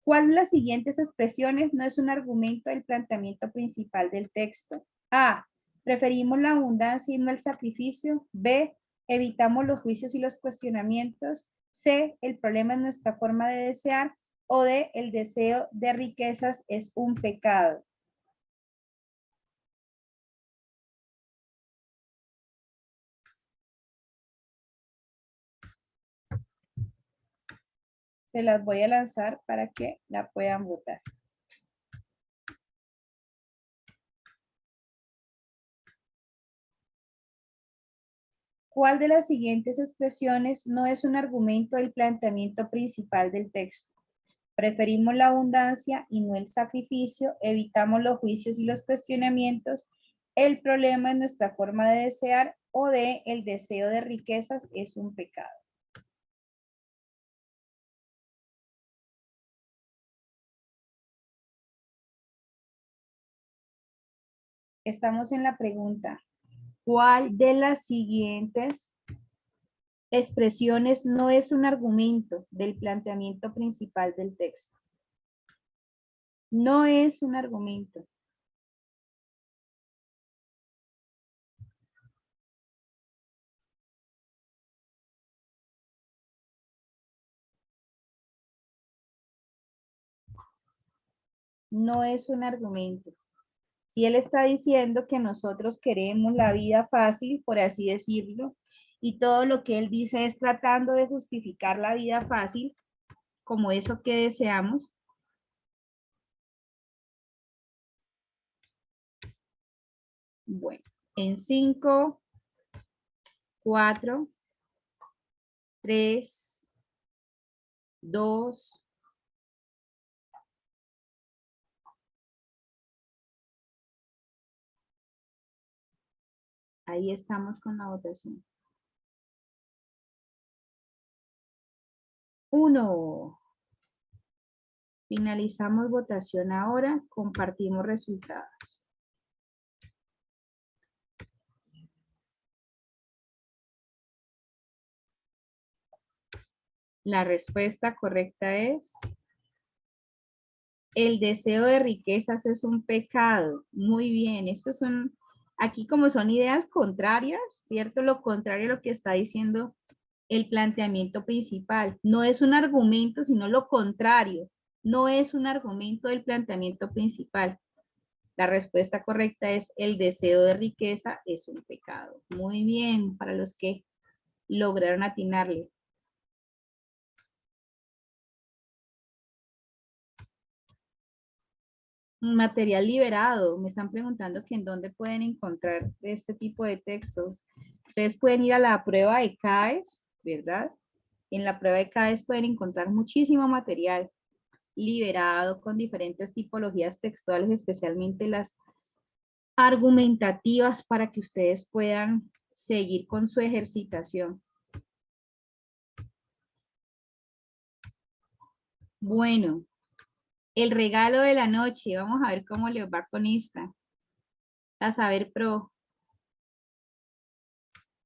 ¿Cuál de las siguientes expresiones no es un argumento del planteamiento principal del texto? A. Preferimos la abundancia y no el sacrificio. B. Evitamos los juicios y los cuestionamientos. C. El problema es nuestra forma de desear. O D. El deseo de riquezas es un pecado. Se las voy a lanzar para que la puedan votar. ¿Cuál de las siguientes expresiones no es un argumento del planteamiento principal del texto? Preferimos la abundancia y no el sacrificio, evitamos los juicios y los cuestionamientos, el problema es nuestra forma de desear o de el deseo de riquezas es un pecado. Estamos en la pregunta, ¿cuál de las siguientes expresiones no es un argumento del planteamiento principal del texto? No es un argumento. No es un argumento. Si él está diciendo que nosotros queremos la vida fácil, por así decirlo, y todo lo que él dice es tratando de justificar la vida fácil como eso que deseamos. Bueno, en 5, 4, 3, 2, ahí estamos con la votación. 1. Finalizamos votación ahora, compartimos resultados. La respuesta correcta es: el deseo de riquezas es un pecado. Muy bien, estos son, aquí como son ideas contrarias, ¿cierto? Lo contrario a lo que está diciendo el planteamiento principal. No es un argumento, sino lo contrario. No es un argumento del planteamiento principal. La respuesta correcta es: el deseo de riqueza es un pecado. Muy bien, para los que lograron atinarle. Material liberado. Me están preguntando que en dónde pueden encontrar este tipo de textos. Ustedes pueden ir a la prueba de CAES, ¿verdad? En la prueba de CAES pueden encontrar muchísimo material liberado con diferentes tipologías textuales, especialmente las argumentativas, para que ustedes puedan seguir con su ejercitación. Bueno, el regalo de la noche. Vamos a ver cómo les va con esta. A saber pro.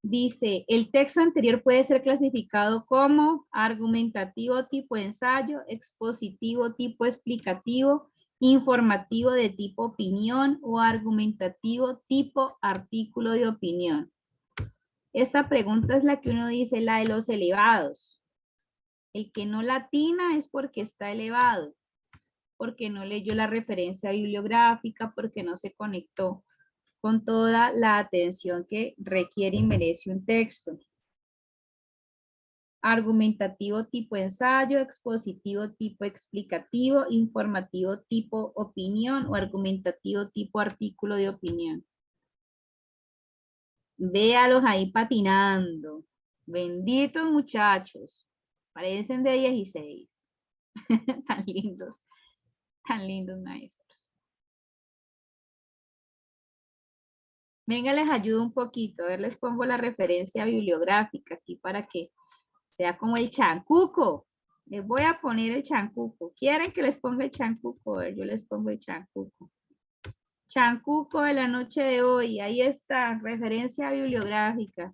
Dice, el texto anterior puede ser clasificado como argumentativo tipo ensayo, expositivo tipo explicativo, informativo de tipo opinión o argumentativo tipo artículo de opinión. Esta pregunta es la que uno dice, la de los elevados. El que no latina es porque está elevado, porque no leyó la referencia bibliográfica, porque no se conectó con toda la atención que requiere y merece un texto. Argumentativo tipo ensayo, expositivo tipo explicativo, informativo tipo opinión o argumentativo tipo artículo de opinión. Véalos ahí patinando. Benditos muchachos. Parecen de 16. Tan lindos maestros. Venga, les ayudo un poquito. A ver, les pongo la referencia bibliográfica aquí para que sea como el chancuco. Les voy a poner el chancuco. ¿Quieren que les ponga el chancuco? A ver, yo les pongo el chancuco. Chancuco de la noche de hoy. Ahí está, referencia bibliográfica.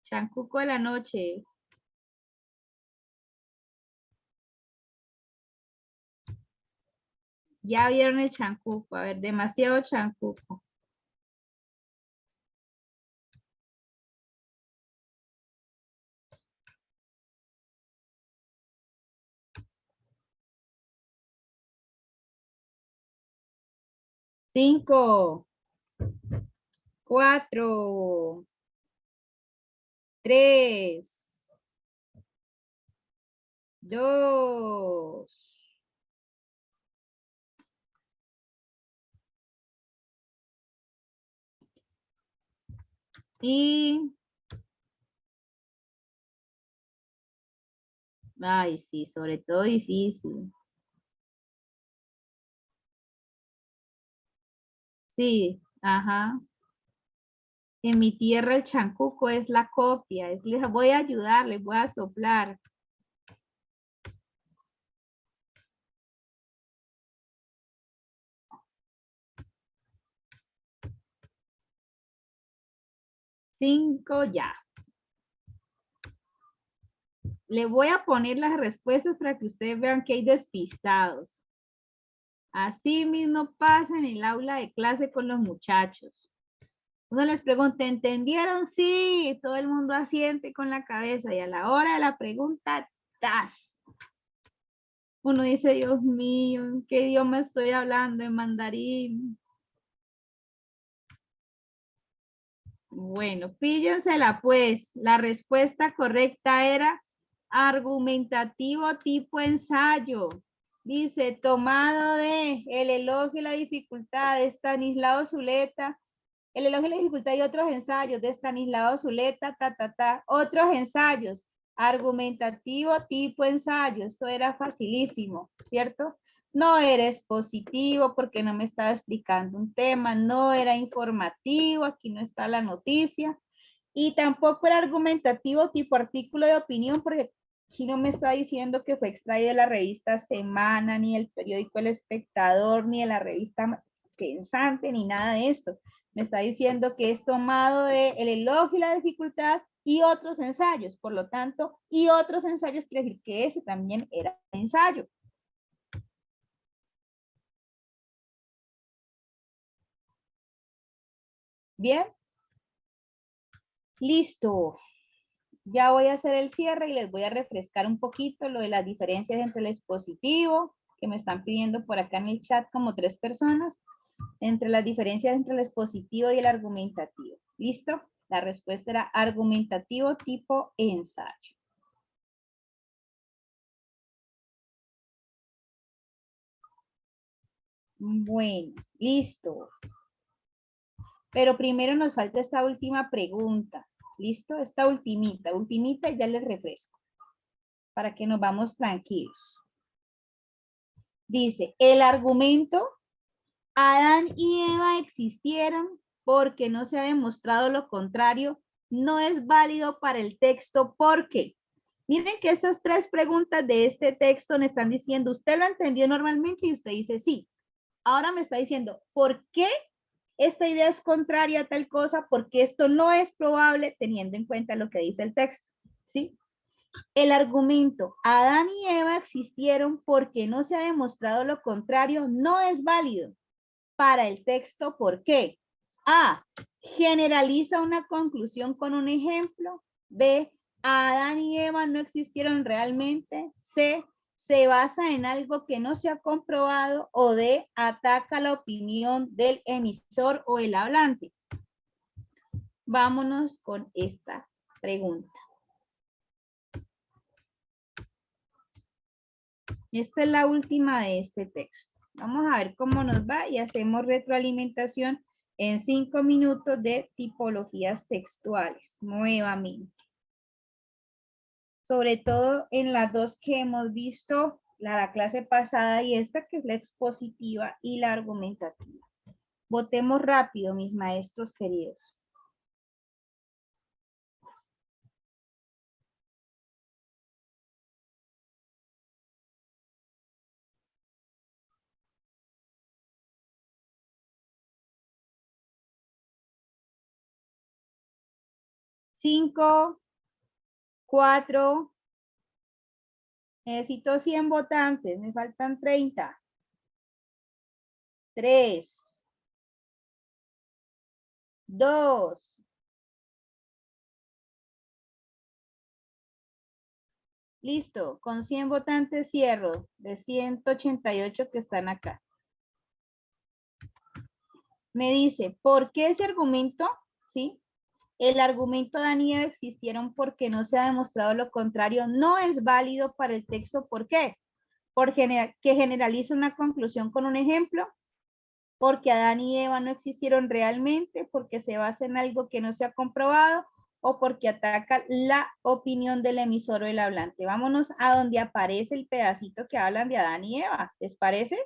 Chancuco de la noche. Ya vieron el chancuco. A ver, demasiado chancuco. Cinco, cuatro, tres, dos, y... Ay, sí, sobre todo difícil. Sí, ajá. En mi tierra el chancuco es la copia. Les voy a ayudar, les voy a soplar. Cinco ya. Le voy a poner las respuestas para que ustedes vean que hay despistados. Así mismo pasa en el aula de clase con los muchachos. Uno les pregunta, ¿entendieron? Sí, todo el mundo asiente con la cabeza y a la hora de la pregunta, ¡tas! Uno dice, Dios mío, ¿en qué idioma estoy hablando? En mandarín. Bueno, píllensela pues. La respuesta correcta era argumentativo tipo ensayo. Dice, tomado de El elogio y la dificultad de Estanislao Zuleta. El elogio y la dificultad y otros ensayos de Estanislao Zuleta, Otros ensayos. Argumentativo tipo ensayo. Esto era facilísimo, ¿cierto? No era expositivo porque no me estaba explicando un tema, no era informativo, aquí no está la noticia, y tampoco era argumentativo tipo artículo de opinión porque aquí no me está diciendo que fue extraído de la revista Semana, ni del periódico El Espectador, ni de la revista Pensante, ni nada de esto. Me está diciendo que es tomado de El elogio y la dificultad y otros ensayos, por lo tanto, y otros ensayos quiere decir que ese también era ensayo. Bien, listo. Ya voy a hacer el cierre y les voy a refrescar un poquito lo de las diferencias entre el expositivo, que me están pidiendo por acá en el chat como 3 personas, entre las diferencias entre el expositivo y el argumentativo. ¿Listo? La respuesta era argumentativo tipo ensayo. Bueno, listo. Pero primero nos falta esta última pregunta. ¿Listo? Esta ultimita y ya les refresco. Para que nos vamos tranquilos. Dice, el argumento, Adán y Eva existieron porque no se ha demostrado lo contrario, no es válido para el texto porque. Miren que estas 3 preguntas de este texto me están diciendo, usted lo entendió normalmente y usted dice sí. Ahora me está diciendo, ¿por qué esta idea es contraria a tal cosa? Porque esto no es probable teniendo en cuenta lo que dice el texto, ¿sí? El argumento, Adán y Eva existieron porque no se ha demostrado lo contrario, no es válido para el texto. ¿Por qué? A, generaliza una conclusión con un ejemplo. B, Adán y Eva no existieron realmente. C, se basa en algo que no se ha comprobado. O D, ataca la opinión del emisor o el hablante. Vámonos con esta pregunta. Esta es la última de este texto. Vamos a ver cómo nos va y hacemos retroalimentación en 5 minutos de tipologías textuales, nuevamente. Sobre todo en las 2 que hemos visto, la clase pasada y esta, que es la expositiva y la argumentativa. Votemos rápido, mis maestros queridos. 5, 4, necesito 100 votantes, me faltan 30. 3, 2, listo, con 100 votantes cierro, de 188 que están acá. Me dice, ¿por qué ese argumento? ¿Sí? El argumento de Adán y Eva existieron porque no se ha demostrado lo contrario. No es válido para el texto. ¿Por qué? Porque generaliza una conclusión con un ejemplo. Porque Adán y Eva no existieron realmente. Porque se basa en algo que no se ha comprobado. O porque ataca la opinión del emisor o el hablante. Vámonos a donde aparece el pedacito que hablan de Adán y Eva. ¿Les parece?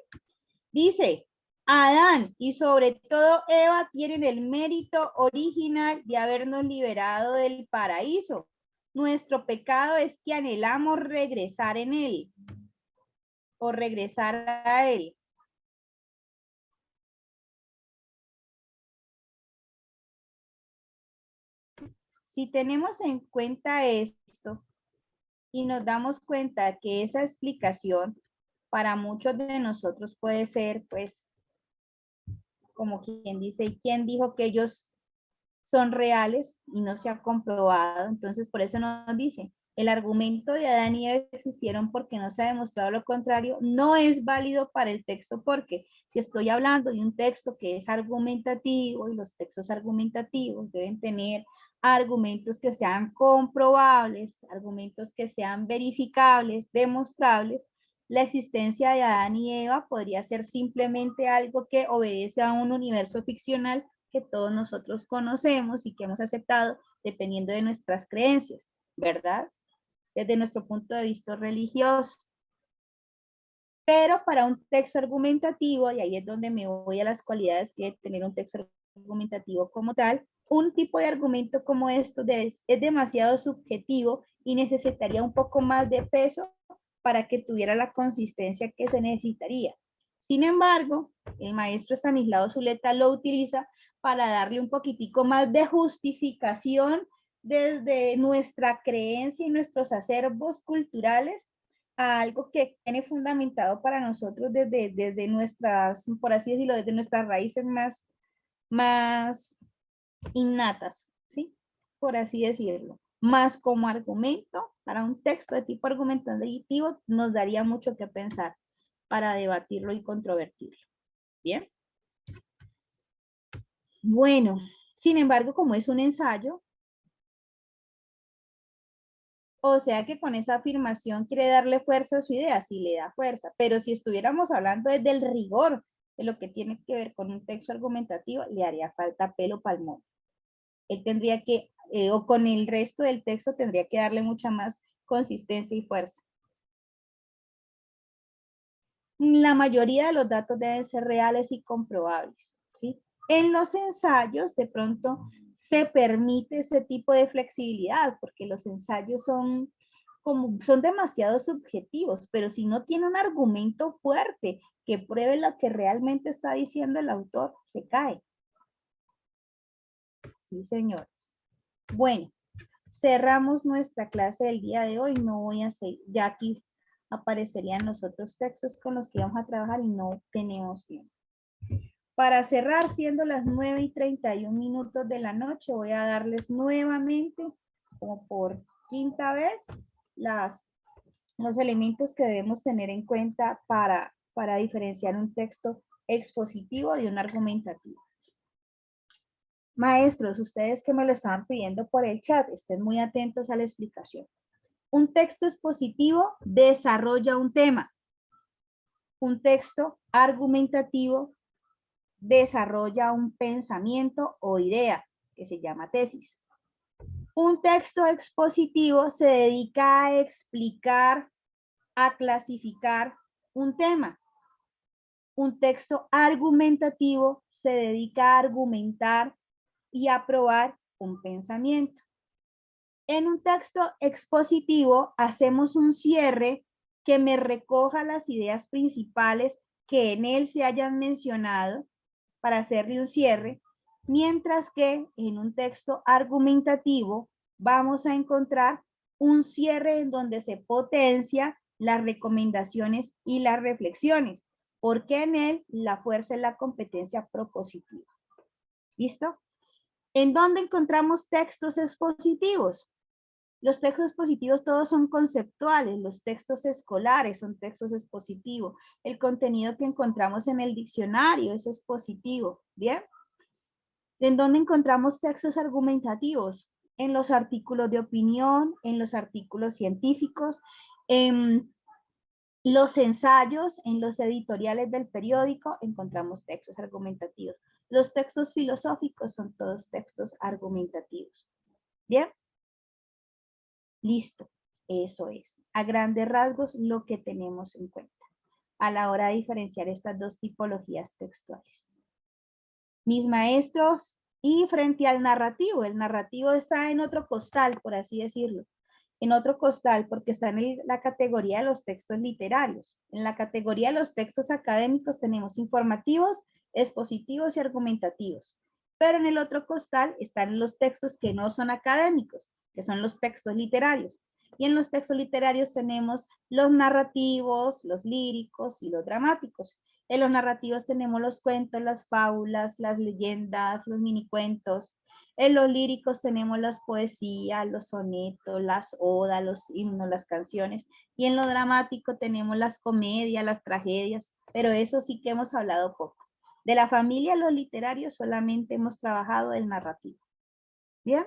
Dice, Adán y sobre todo Eva tienen el mérito original de habernos liberado del paraíso. Nuestro pecado es que anhelamos regresar en él o regresar a él. Si tenemos en cuenta esto y nos damos cuenta que esa explicación para muchos de nosotros puede ser, pues, como quien dice, ¿y quién dijo que ellos son reales y no se ha comprobado? Entonces, por eso nos dice, el argumento de Adán y Eva existieron porque no se ha demostrado lo contrario, no es válido para el texto, porque si estoy hablando de un texto que es argumentativo y los textos argumentativos deben tener argumentos que sean comprobables, argumentos que sean verificables, demostrables, la existencia de Adán y Eva podría ser simplemente algo que obedece a un universo ficcional que todos nosotros conocemos y que hemos aceptado dependiendo de nuestras creencias, ¿verdad? Desde nuestro punto de vista religioso. Pero para un texto argumentativo, y ahí es donde me voy a las cualidades que debe tener un texto argumentativo como tal, un tipo de argumento como esto es demasiado subjetivo y necesitaría un poco más de peso para que tuviera la consistencia que se necesitaría. Sin embargo, el maestro Estanislao Zuleta lo utiliza para darle un poquitico más de justificación desde nuestra creencia y nuestros acervos culturales a algo que tiene fundamentado para nosotros desde nuestras, por así decirlo, desde nuestras raíces más innatas, ¿sí? Por así decirlo. Más como argumento, para un texto de tipo argumentativo, nos daría mucho que pensar para debatirlo y controvertirlo. ¿Bien? Bueno, sin embargo, como es un ensayo, o sea que con esa afirmación quiere darle fuerza a su idea, sí le da fuerza, pero si estuviéramos hablando desde el rigor de lo que tiene que ver con un texto argumentativo, le haría falta pelo palmón. Él tendría que, o con el resto del texto, tendría que darle mucha más consistencia y fuerza. La mayoría de los datos deben ser reales y comprobables, ¿sí? En los ensayos, de pronto, se permite ese tipo de flexibilidad, porque los ensayos son demasiado subjetivos, pero si no tiene un argumento fuerte que pruebe lo que realmente está diciendo el autor, se cae. Sí, señores. Bueno, cerramos nuestra clase del día de hoy. No voy a seguir, ya aquí aparecerían los otros textos con los que vamos a trabajar y no tenemos tiempo. Para cerrar, siendo las 9:31 de la noche, voy a darles nuevamente, como por quinta vez, los elementos que debemos tener en cuenta para diferenciar un texto expositivo de un argumentativo. Maestros, ustedes que me lo estaban pidiendo por el chat, estén muy atentos a la explicación. Un texto expositivo desarrolla un tema. Un texto argumentativo desarrolla un pensamiento o idea, que se llama tesis. Un texto expositivo se dedica a explicar, a clasificar un tema. Un texto argumentativo se dedica a argumentar y a probar un pensamiento. En un texto expositivo hacemos un cierre que me recoja las ideas principales que en él se hayan mencionado para hacerle un cierre, mientras que en un texto argumentativo vamos a encontrar un cierre en donde se potencia las recomendaciones y las reflexiones, porque en él la fuerza es la competencia propositiva. ¿Listo? ¿En dónde encontramos textos expositivos? Los textos expositivos todos son conceptuales, los textos escolares son textos expositivos, el contenido que encontramos en el diccionario es expositivo, ¿bien? ¿En dónde encontramos textos argumentativos? En los artículos de opinión, en los artículos científicos, en los ensayos, en los editoriales del periódico, encontramos textos argumentativos. Los textos filosóficos son todos textos argumentativos. ¿Bien? Listo. Eso es, a grandes rasgos, lo que tenemos en cuenta a la hora de diferenciar estas dos tipologías textuales. Mis maestros, y frente al narrativo, el narrativo está en otro costal, por así decirlo, en otro costal, porque está en la categoría de los textos literarios. En la categoría de los textos académicos tenemos informativos, expositivos y argumentativos. Pero en el otro costal están los textos que no son académicos, que son los textos literarios. Y en los textos literarios tenemos los narrativos, los líricos y los dramáticos. En los narrativos tenemos los cuentos, las fábulas, las leyendas, los minicuentos. En los líricos tenemos las poesías, los sonetos, las odas, los himnos, las canciones. Y en lo dramático tenemos las comedias, las tragedias. Pero eso sí que hemos hablado poco. De la familia, los literarios, solamente hemos trabajado el narrativo. ¿Bien?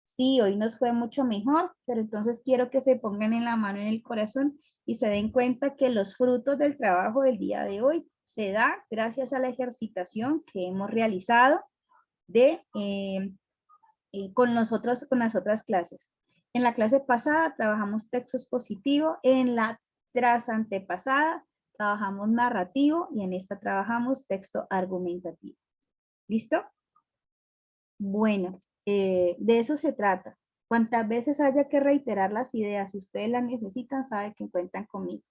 Sí, hoy nos fue mucho mejor, pero entonces quiero que se pongan en la mano en el corazón y se den cuenta que los frutos del trabajo del día de hoy se da gracias a la ejercitación que hemos realizado con las otras clases. En la clase pasada trabajamos texto expositivo, en la tras antepasada trabajamos narrativo y en esta trabajamos texto argumentativo. ¿Listo? Bueno, de eso se trata. Cuantas veces haya que reiterar las ideas, si ustedes las necesitan, saben que cuentan conmigo.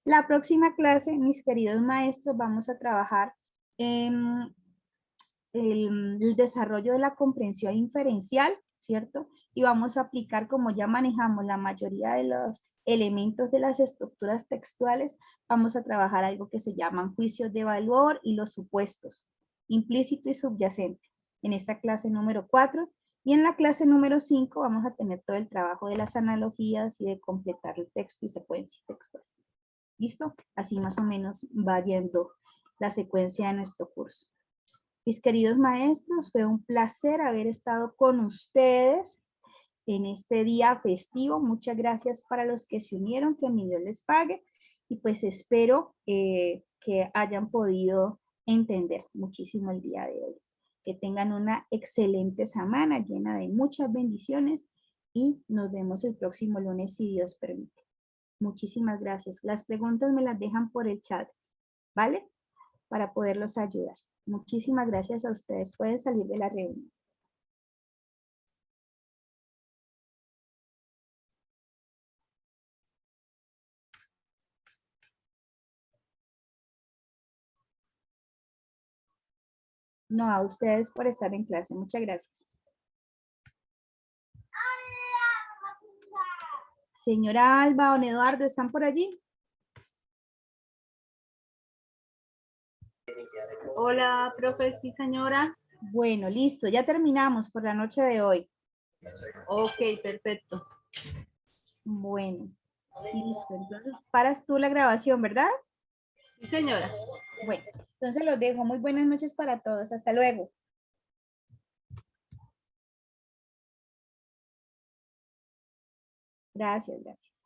La próxima clase, mis queridos maestros, vamos a trabajar en el desarrollo de la comprensión inferencial, ¿cierto? Y vamos a aplicar, como ya manejamos la mayoría de los elementos de las estructuras textuales, vamos a trabajar algo que se llaman juicios de valor y los supuestos, implícito y subyacente, en esta clase número 4. Y en la clase número 5 vamos a tener todo el trabajo de las analogías y de completar el texto y secuencia textual. ¿Listo? Así más o menos va yendo la secuencia de nuestro curso. Mis queridos maestros, fue un placer haber estado con ustedes en este día festivo. Muchas gracias para los que se unieron, que mi Dios les pague. Y pues espero que hayan podido entender muchísimo el día de hoy. Que tengan una excelente semana llena de muchas bendiciones y nos vemos el próximo lunes si Dios permite. Muchísimas gracias. Las preguntas me las dejan por el chat, ¿vale? Para poderlos ayudar. Muchísimas gracias a ustedes. Pueden salir de la reunión. No, a ustedes por estar en clase. Muchas gracias. Señora Alba, don Eduardo, ¿están por allí? Hola, profe, sí, señora. Bueno, listo. Ya terminamos por la noche de hoy. Ok, perfecto. Bueno, listo. Entonces, paras tú la grabación, ¿verdad? Sí, señora. Bueno, entonces los dejo. Muy buenas noches para todos. Hasta luego. Gracias, gracias.